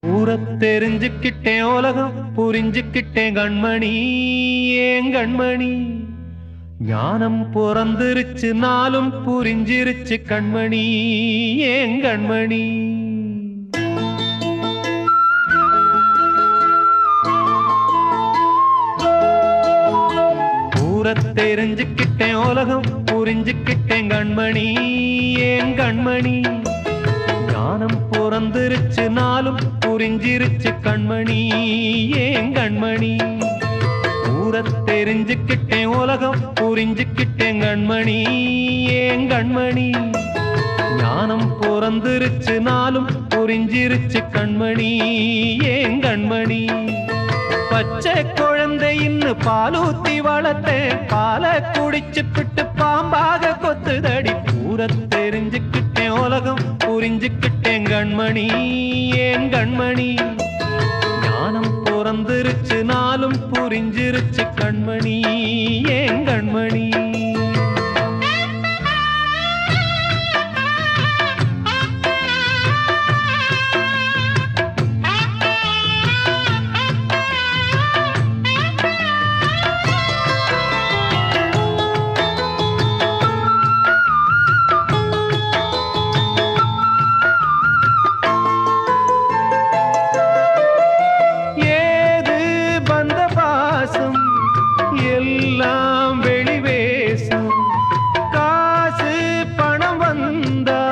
ஊரத் தெரிஞ்சுக்கிட்டேன் உலகம் புரிஞ்சுக்கிட்டேன் கண்மணி ஏன் கண்மணி ஞானம் பிறந்திருச்சு நாளும் புரிஞ்சிருச்சு கண்மணி ஏன் கண்மணி ஊரத் தெரிஞ்சுக்கிட்டேன் உலகம் புரிஞ்சுக்கிட்டேன் கண்மணி ஏன் கண்மணி ஞானம் பிறந்திருச்சு நாளும் புரிஞ்சிருச்சு கண்மணி ஏன் கண்மணி ஊரத் தெரிஞ்சுக்கிட்டேன் உலகம் புரிஞ்சுக்கிட்டேன் கண்மணி ஏன் கண்மணி ஞானம் பிறந்திருச்சு நாளும் புரிஞ்சிருச்சு கண்மணி ஏன் கண்மணி பச்சை குழந்தை இன்னும் பாலூத்தி வளர்த்தேன் பாலை குடிச்சு பிட்டு பாம்பாக கொத்துதடி ஊரத் தெரிஞ்சுக்கிட்டேன் உலகம் புரிஞ்சுக்கிட்டேன் கண்மணி ஏன் கண்மணி ஞானம் பிறந்திருச்சு நாளும் புரிஞ்சிருச்சு கண்மணி ஏன் கண்மணி எல்லாம் வெளிவேசம் காசு பணம் வந்தா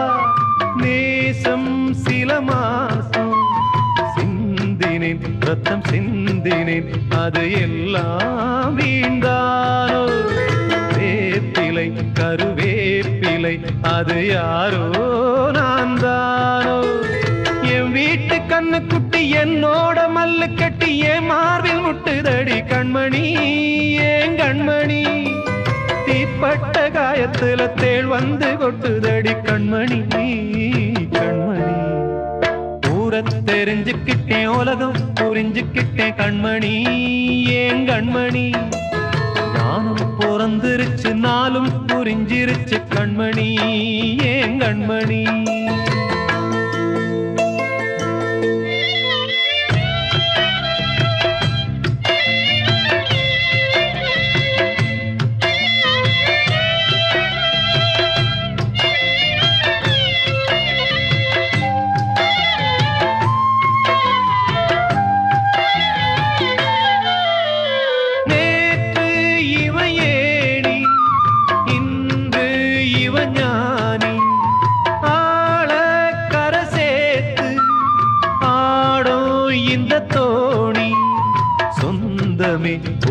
நேசம் சில மாசம் சிந்தினேன் ரத்தம் சிந்தினேன் அது எல்லாம் வீண்டானோ வேப்பிலை கருவேப்பிலை அது யாரோ நான் தானோ என் வீட்டு கண்ணு குட்டி என்னோட மல்லு கட்டி என் மார்பில் முட்டுதடி கண்மணி ஏன் கண்மணி தீப்பட்ட காயத்துல தேள் வந்து கொட்டுதடி கண்மணி கண்மணி ஊரத் தெரிஞ்சுக்கிட்டேன் உலகம் புரிஞ்சுக்கிட்டேன் கண்மணி ஏன் கண்மணி ஞானம் பிறந்திருச்சு நாளும் புரிஞ்சிருச்சு கண்மணி ஏன் கண்மணி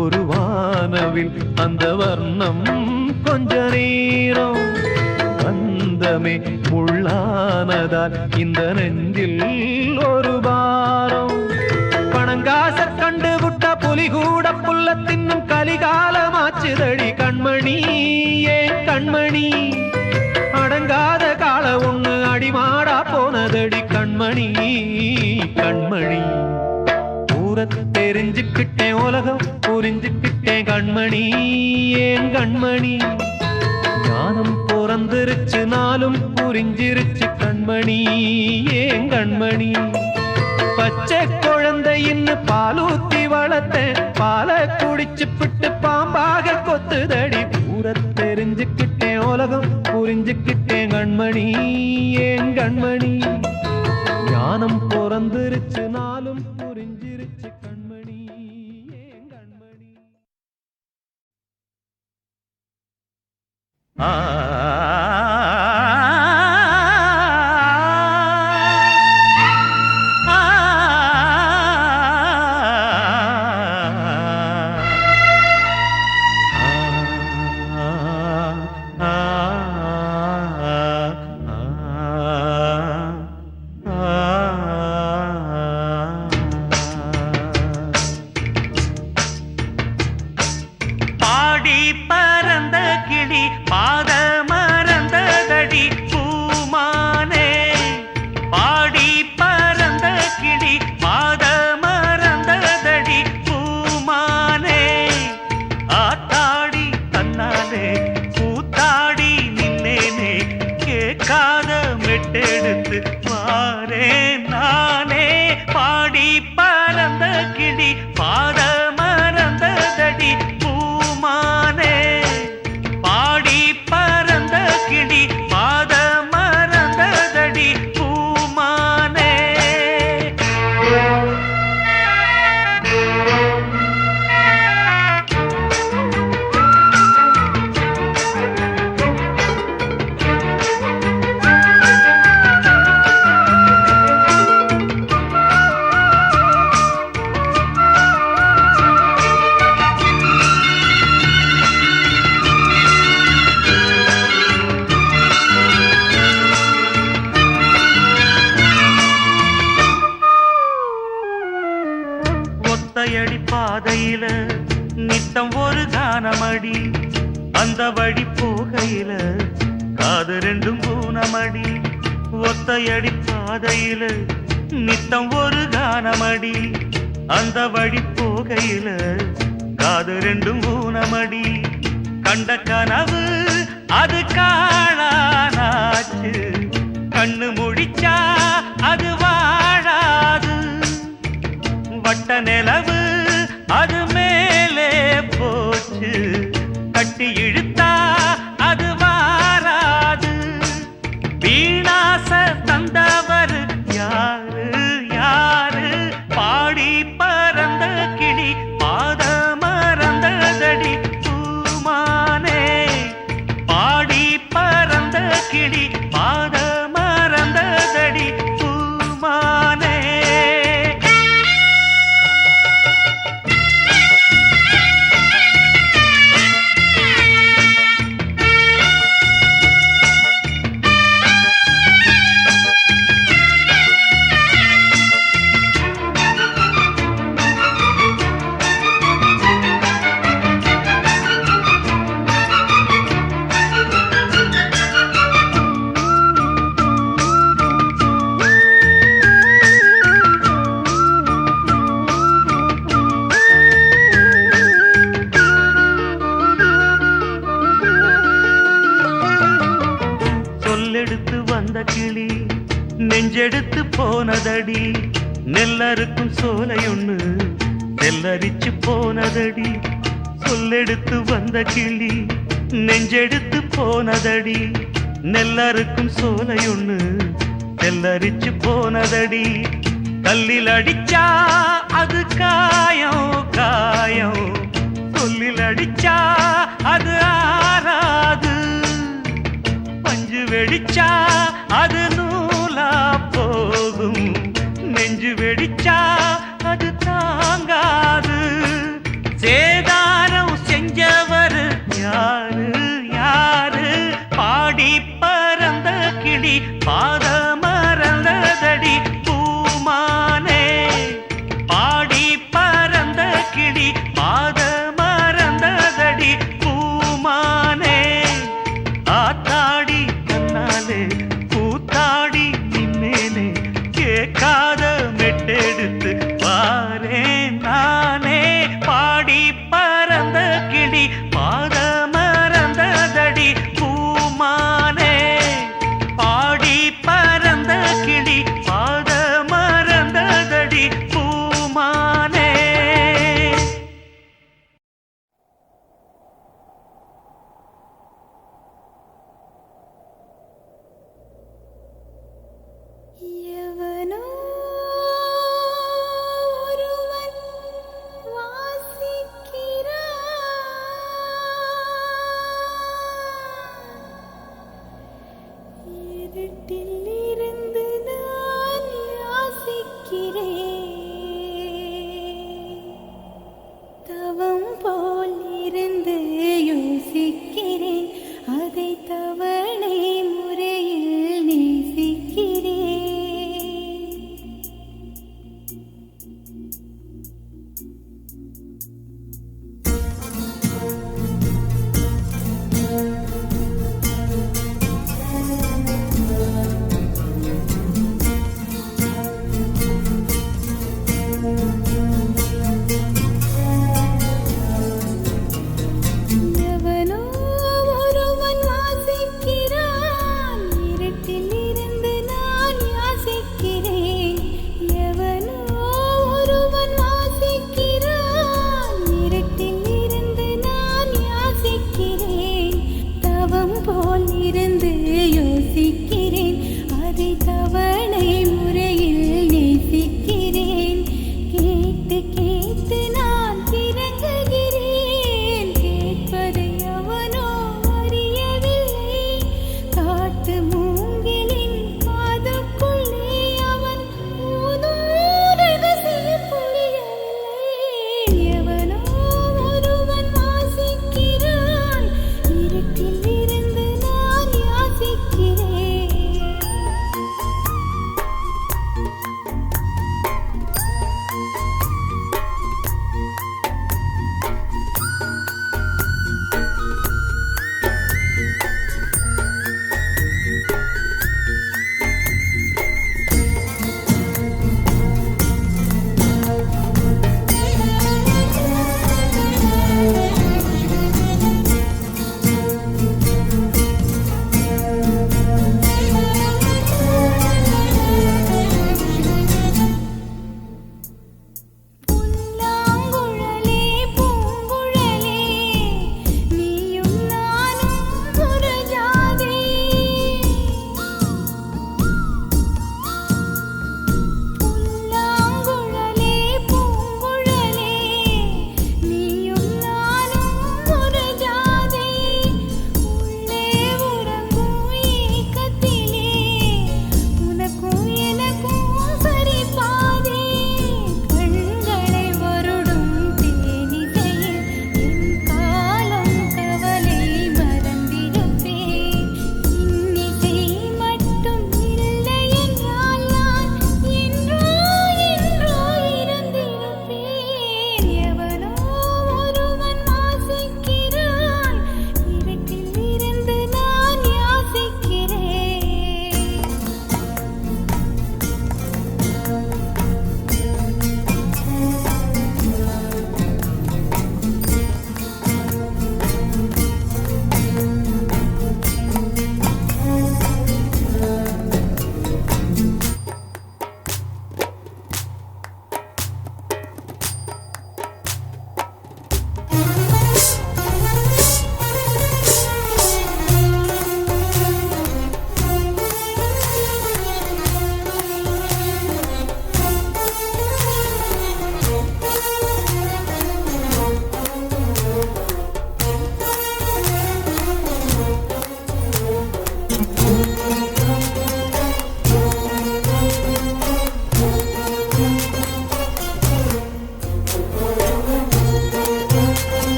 ஒரு வானவில் அந்த வர்ணம் கொஞ்ச நேரம் வந்தமே முள்ளானதால் இந்த நெஞ்சில் ஒரு பாரம் பணங்காச கண்டு விட்ட புலி கூட புல்ல தின்னும் கலிகாலமாச்சுதடி கண்மணி ஏன் கண்மணி அடங்காத கால ஒண்ணு அடிமாடா போனதடி கண்மணி கண்மணி ஊரத் தெரிஞ்சுக்கிட்டேன் உலகம் புரிஞ்சுக்கிட்டேன் கண்மணி ஏன் கண்மணி ஞானம் பிறந்திருச்சு நாளும் புரிஞ்சிருச்சு கண்மணி ஏன் கண்மணி பச்சை குழந்தை இன்னும் பாலூத்தி வளர்த்தேன் பாலை குடிச்சு பிட்டு பாம்பாக கொத்துதடி ஊரத் தெரிஞ்சுக்கிட்டேன் உலகம் புரிஞ்சுக்கிட்டேன் கண்மணி ஏன் கண்மணி ஞானம் பிறந்திருச்சு நாளும் புரிஞ்சிருச்சு கண்மணி ஏன் கண்மணி பறந்த கிளி பாதம ஒத்தையடி பாதையில நித்தம் ஒரு கானமடி, அந்த வழி போகையில காது ரெண்டும் பூனமடி. ஒத்தையடி பாதையில நித்தம் ஒரு கானமடி, அந்த வழி போகையில காது ரெண்டும் ஊனமடி. கண்ட கனவு அது காணானாச்சு, கண்ணு முடிச்சா அது வாழாது. வட்ட நிலவு அது மேலே போச்சு, கட்டி இழுத்தா அது வாராது. வீணாச தந்தவர் யாரு யாரு, பாடி பறந்த கிளி பாத மறந்ததடி பூமானே. பாடி பறந்த கிளி பாத மறந்ததடி பூமானே. சொல்லெடுத்து வந்த கிளி நெஞ்செடுத்து போனதடி, நெல்லறுக்கும் சோலையொன்னு நெல்லரிச்சு போனதடி. சொல்லெடுத்து வந்த கிளி நெஞ்செடுத்து போனதடி, நெல்லறுக்கும் சோலையொன்னு நெல்லரிச்சு போனதடி. கல்லில் அடிச்சா அது காயம் காயம், சொல்லில் அடிச்சா அது ஆறாது. பஞ்சு வெடிச்சா அது நூலா போகும், நெஞ்சு வெடிச்சா அது தாங்காது. சேதாரம் செஞ்சவர் யாரு யாரு, பாடி பறந்த கிளி பாத மறந்ததடி பூமானே. பாடி பறந்த கிளி பாத மறந்ததடி பூமானே. ஆத்தாடி கண்ணாலே பூத்தாடி நின்னேனே, கேட்காத மெட்டெடுத்து பாரேன் நானே. பாடி பறந்த கிளி பாத மறந்ததடி பூமானே. பாடி பறந்த கிளி பாத மறந்ததடி பூமானே. எவனோ ஒருவன் வாசிக்கிறான், இருட்டில் இருந்து நான் யாசிக்கிறேன். தவம் போல் இருந்து யோசிக்கிறேன், அதை தவணை முறையில் நேசிக்கிறேன்.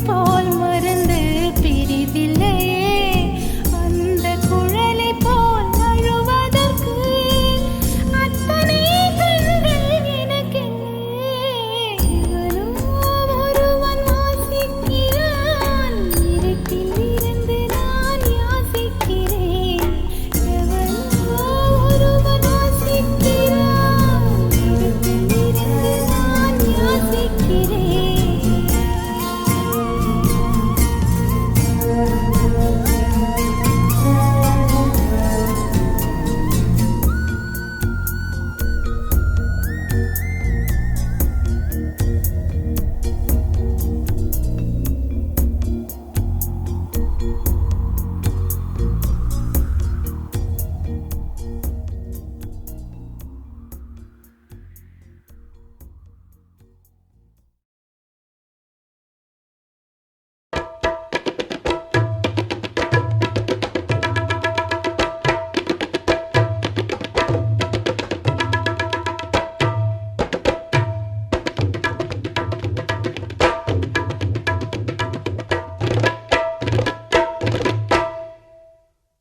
போல் மருந்து பிரிதில்லையே அந்த குழலை போல் அழுவதற்கு அத்தனை கண்கள் எனக்கில்லை இவனும் ஒருவன் வாசிக்கிறான் இருட்டில் இருந்து நான் யாசிக்கிறேன் எவனோ ஒருவன் வாசிக்கிறான் இருட்டில் இருந்து நான் யாசிக்கிறேன்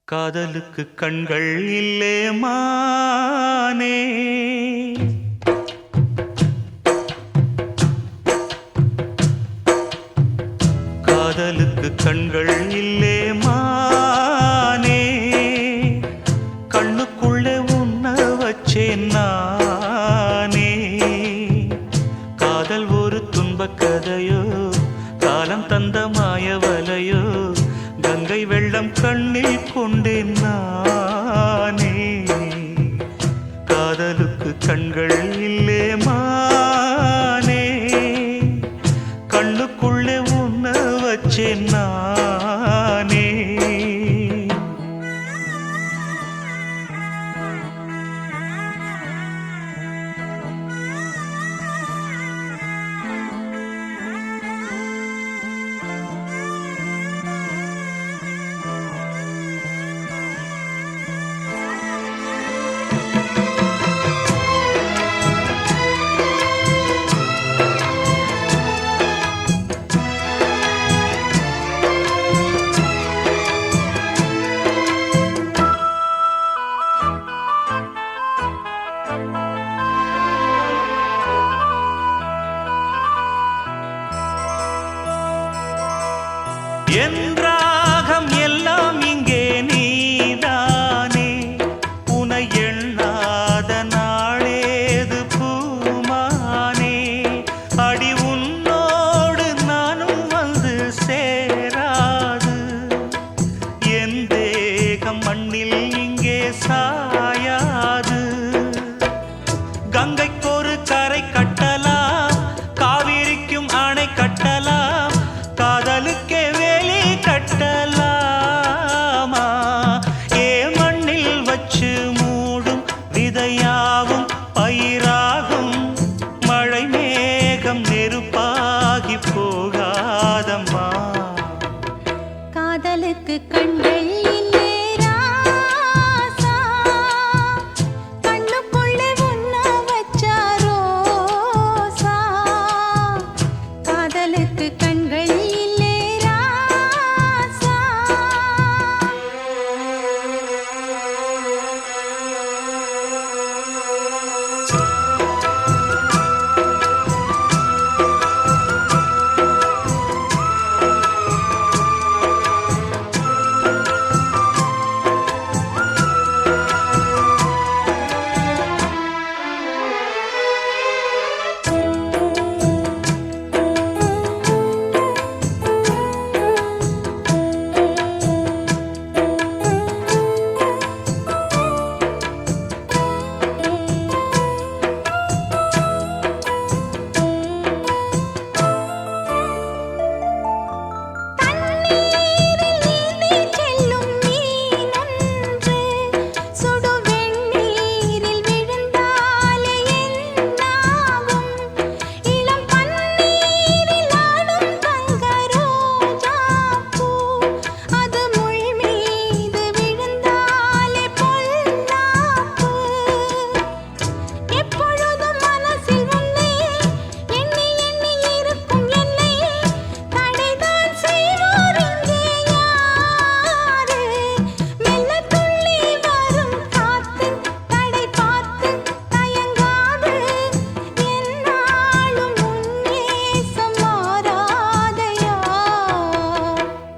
காதலுக்கு கண்கள் இல்லே மானே காதலுக்கு கண்கள் இல்லே மானே கண்ணுக்குள்ளே உன்ன வச்சேன் நானே காதல் ஒரு துன்பக் கதையோ காலம் தந்த மாயவலையோ கங்கை வெள்ளம் கண்ணில் கொண்டேன் நானே காதலுக்கு கண்கள் இல்லே மானே கண்ணுக்குள்ளே உன்ன வச்சேன் நானே என் ராகம் எல்லாம் இங்கே நீதானே உனை எண்ணாத நாளேது பூமானே அடி உன்னோடு நானும் வந்து சேராது என் தேகம் மண்ணில் இங்கே சாயாது கங்கைக்கு ஒரு கரை கட்டலாம் காவிரிக்கும் அணை கட்டலாம் காதலுக்கே வேலி கட்டலாமா ஏ மண்ணில் வச்சு மூடும் விதையாவும் பயிராகும் மழை மேகம் நெருப்பாகி போகாதம்மா காதலுக்கு கண்கள் இல்லே ராசா கண்ணுக்குள்ளே உன்ன வச்சா ரோசா காதலுக்கு கண்கள் இல்லே ராசா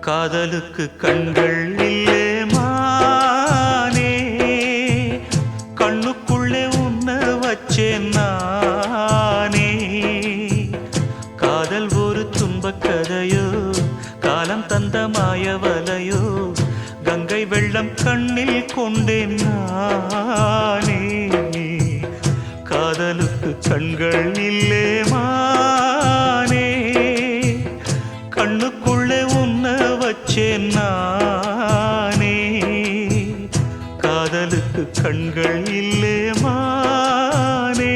காதலுக்கு கண்கள் இல்லே மானே, கண்ணுக்குள்ளே உன்னை வச்சேன் நானே. காதல் ஒரு துன்பக் கதையோ, காலம் தந்த மாயவலையோ, கங்கை வெள்ளம் கண்ணில் கொண்டேன் நானே. காதலுக்கு கண்கள் இல்லே மானே, கண்ணுக்குள்ளே உன்னை வச்சேன் நானே. காதலுக்கு கண்கள் இல்லே மானே.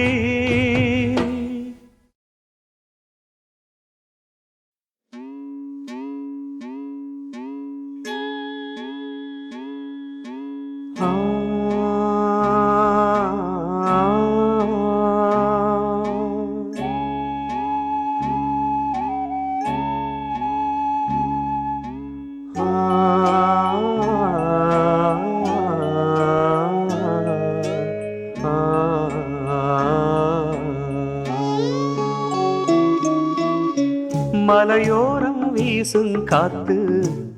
மலையோரம் வீசும் காத்து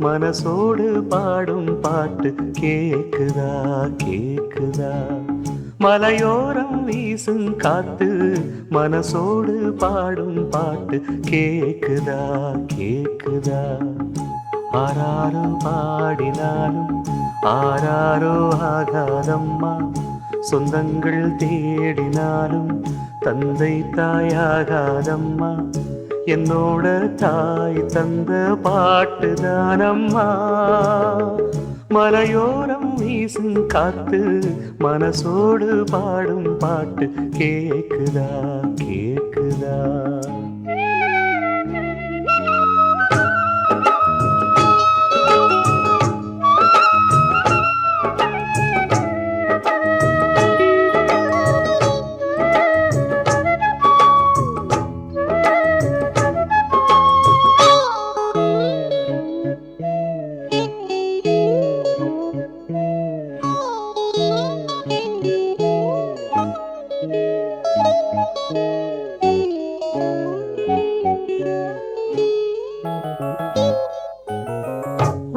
மனசோடு பாடும் பாட்டு கேக்குதா கேக்குதா. மலையோரம் வீசும் காத்து மனசோடு பாடும் பாட்டு கேக்குதா கேக்குதா. ஆராரோ பாடினாலும் ஆராரோ ஆகாதம்மா, சொந்தங்கள் தேடினாலும் தந்தை தாயாகாதம்மா. என்னோட தாய் தந்த பாட்டுதானம்மா. மலையோரம் வீசும் காத்து மனசோடு பாடும் பாட்டு கேக்குதா கேக்குதா.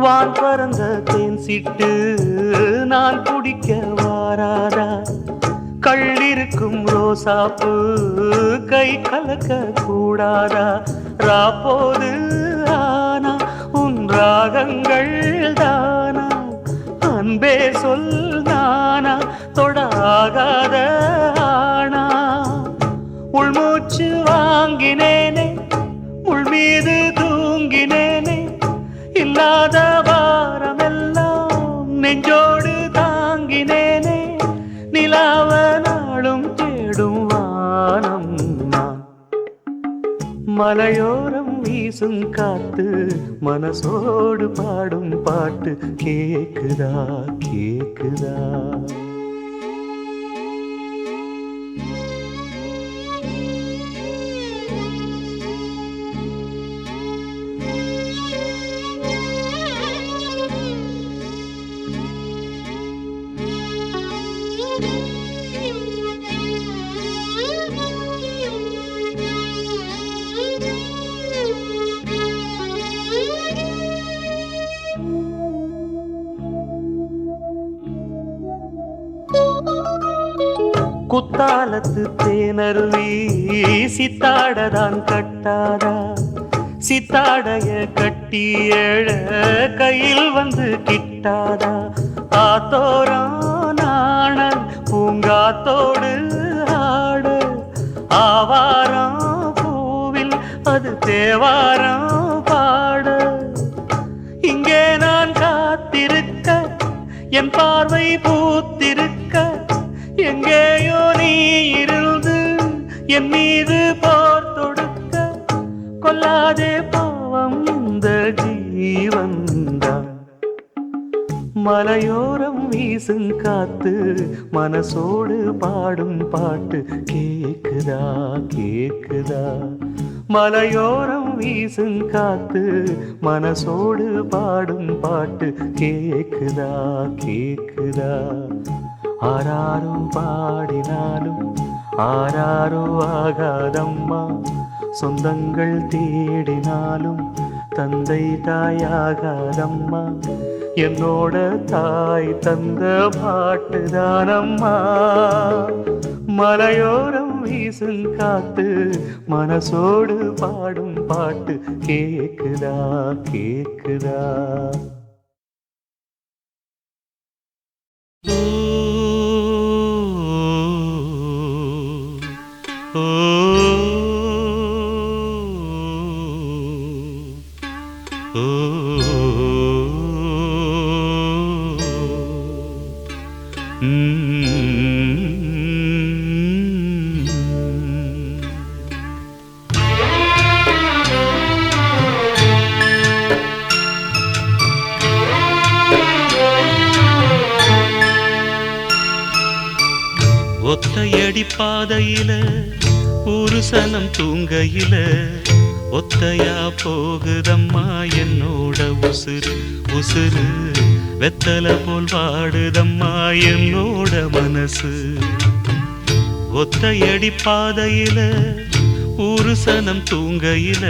வான் பறந்த தேன் சிட்டு நான் குடிக்க வாராதா. கள்ளிருக்கும் ரோசாப்பு கை கலக்க கூடாதா. ராப்போது ஆனா உன் ராகங்கள் தானா, அன்பே சொல் நானா தொடாகாத ஆனா. உள்மூச்சு வாங்கினேனே உள் மீது தூங்கினேனே, இல்லாத வாரமெல்லாம் நெஞ்சோடு தாங்கினேனே. நிலாவ நாளும் தேடும் வானம் நான். மலையோரம் வீசும் காத்து மனசோடு பாடும் பாட்டு கேக்குதா கேக்குதா. குத்தாலத்து தேனருவி சித்தாடதான் கட்டாதா. சித்தாடைய கட்டி எழ கையில் வந்து கிட்டாதா. ஆத்தோரம் நாணல் பூங்காத்தோடு ஆட, ஆவாரம் பூவில் அது தேவாரம் பாட. இங்கே நான் காத்திருக்க என் பார்வை பூத்திருக்க, எங்கேயோ நீ இருந்து என் மீது போர் தொடுக்க. கொல்லாதே பாவம் இந்த ஜீவன்தான். மலையோரம் வீசும் காத்து மனசோடு பாடும் பாட்டு கேக்குதா கேக்குதா. மலையோரம் வீசும் காத்து மனசோடு பாடும் பாட்டு கேக்குதா கேக்குதா. ஆராரோ பாடினாலும் ஆராரோ ஆகாதம்மா, சொந்தங்கள் தேடினாலும் தந்தை தாயாகாதம்மா, என்னோட தாய் தந்த பாட்டுதானம்மா. மலையோரம் வீசும் காத்து மனசோடு பாடும் பாட்டு கேக்குதா கேக்குதா. ஓ ஓ ஒத்தையடி பாதையில ஒரு சனம் தூங்கையில ஒத்தையா போகுதம்மா என்னோட உசுறு உசுறு. வெத்தல போல் வாடுதம்மா என்னோட மனசு. ஒத்தையடி பாதையில ஒரு சனம் தூங்கையில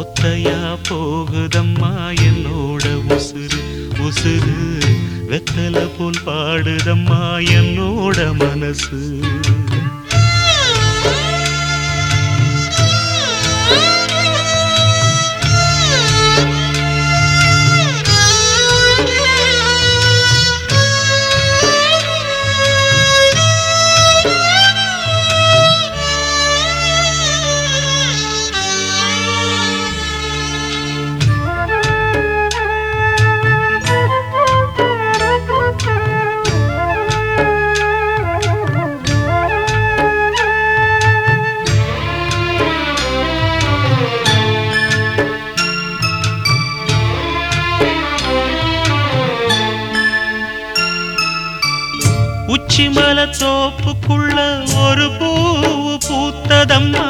ஒத்தையா போகுதம்மா என்னோட உசுறு உசுறு. வெத்தல போல் பாடுதம்மா என்னோட மனசு. உச்சிமல தோப்புக்குள்ள ஒரு பூவு பூத்ததம்மா,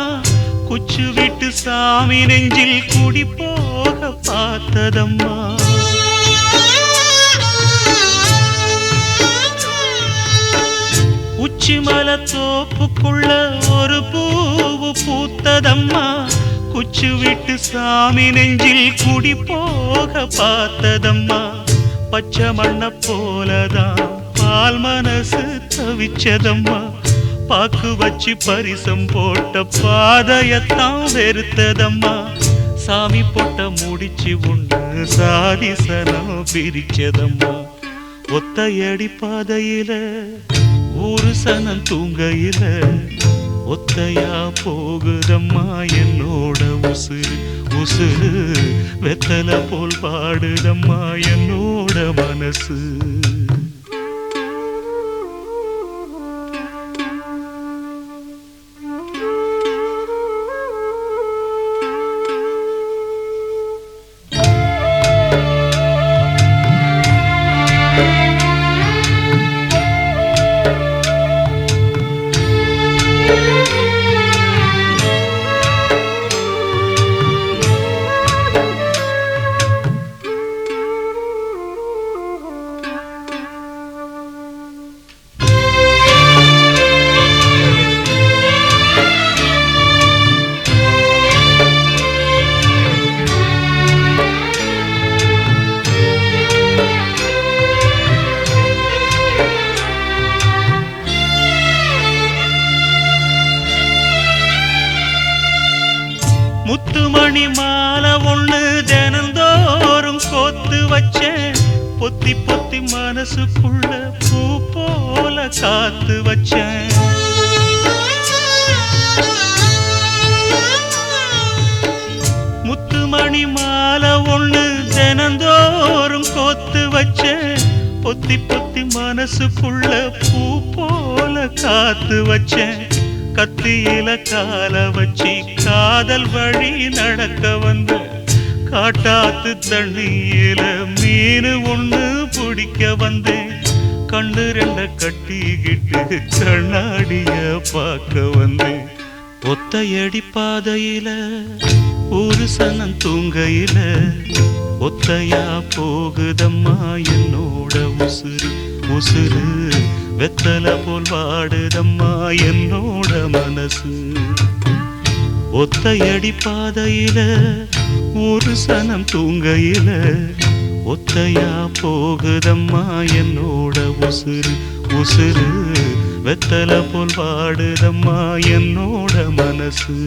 குச்சு விட்டு சாமி நெஞ்சில் குடி போக பார்த்ததம்மா. உச்சிமல தோப்புக்குள்ள ஒரு பூவு பூத்ததம்மா, குச்சு விட்டு சாமி நெஞ்சில் குடி போக பார்த்ததம்மா. பச்சை மண்ண போலதான் பால் மனசு தவிச்சதம்மா, பாக்கு வச்சு பரிசம் போட்ட பாதையத்தான் வெறுத்ததம்மா. சாமி போட்ட முடிச்சு உண்டு சாதிசனம் பிரிச்சதம்மா. ஒத்தையடி பாதையில ஒரு சனம் தூங்கையில ஒத்தையா போகுதம்மா என்னோட உசுறு உசுறு. வெத்தல போல் பாடுதம்மா என்னோட மனசு. முத்துமணி மாலை ஒண்ணு தினந்தோறும் கோத்து வச்சேன், பொத்தி பொத்தி மனசுக்குள்ள பூ போல காத்து வச்சேன். முத்துமணி மாலை ஒண்ணு தினந்தோறும் கோத்து வச்சேன், பொத்தி பொத்தி மனசுக்குள்ள பூ போல காத்து வச்சேன். கத்தியில கால வச்சி காதல் வழி நடக்க வந்த காட்டாத்து தண்ணியில மீனு ஒண்ணு பிடிக்க வந்தேன். கண்ணு ரெண்ட கட்டிக்கிட்டு கண்ணாடிய பார்க்க வந்தேன். ஒத்தையடி பாதையில ஒரு சனம் தூங்கையில ஒத்தையா போகுதம்மா என்னோட உசுறு உசுறு. வெத்தல போல் வாடுதம்மா என்னோட மனசு. ஒத்தையடி பாதையில ஒரு சனம் தூங்கையில ஒத்தையா போகுதம்மா என்னோட உசுறு உசுறு வெத்தல போல் வாடுதம்மா என்னோட மனசு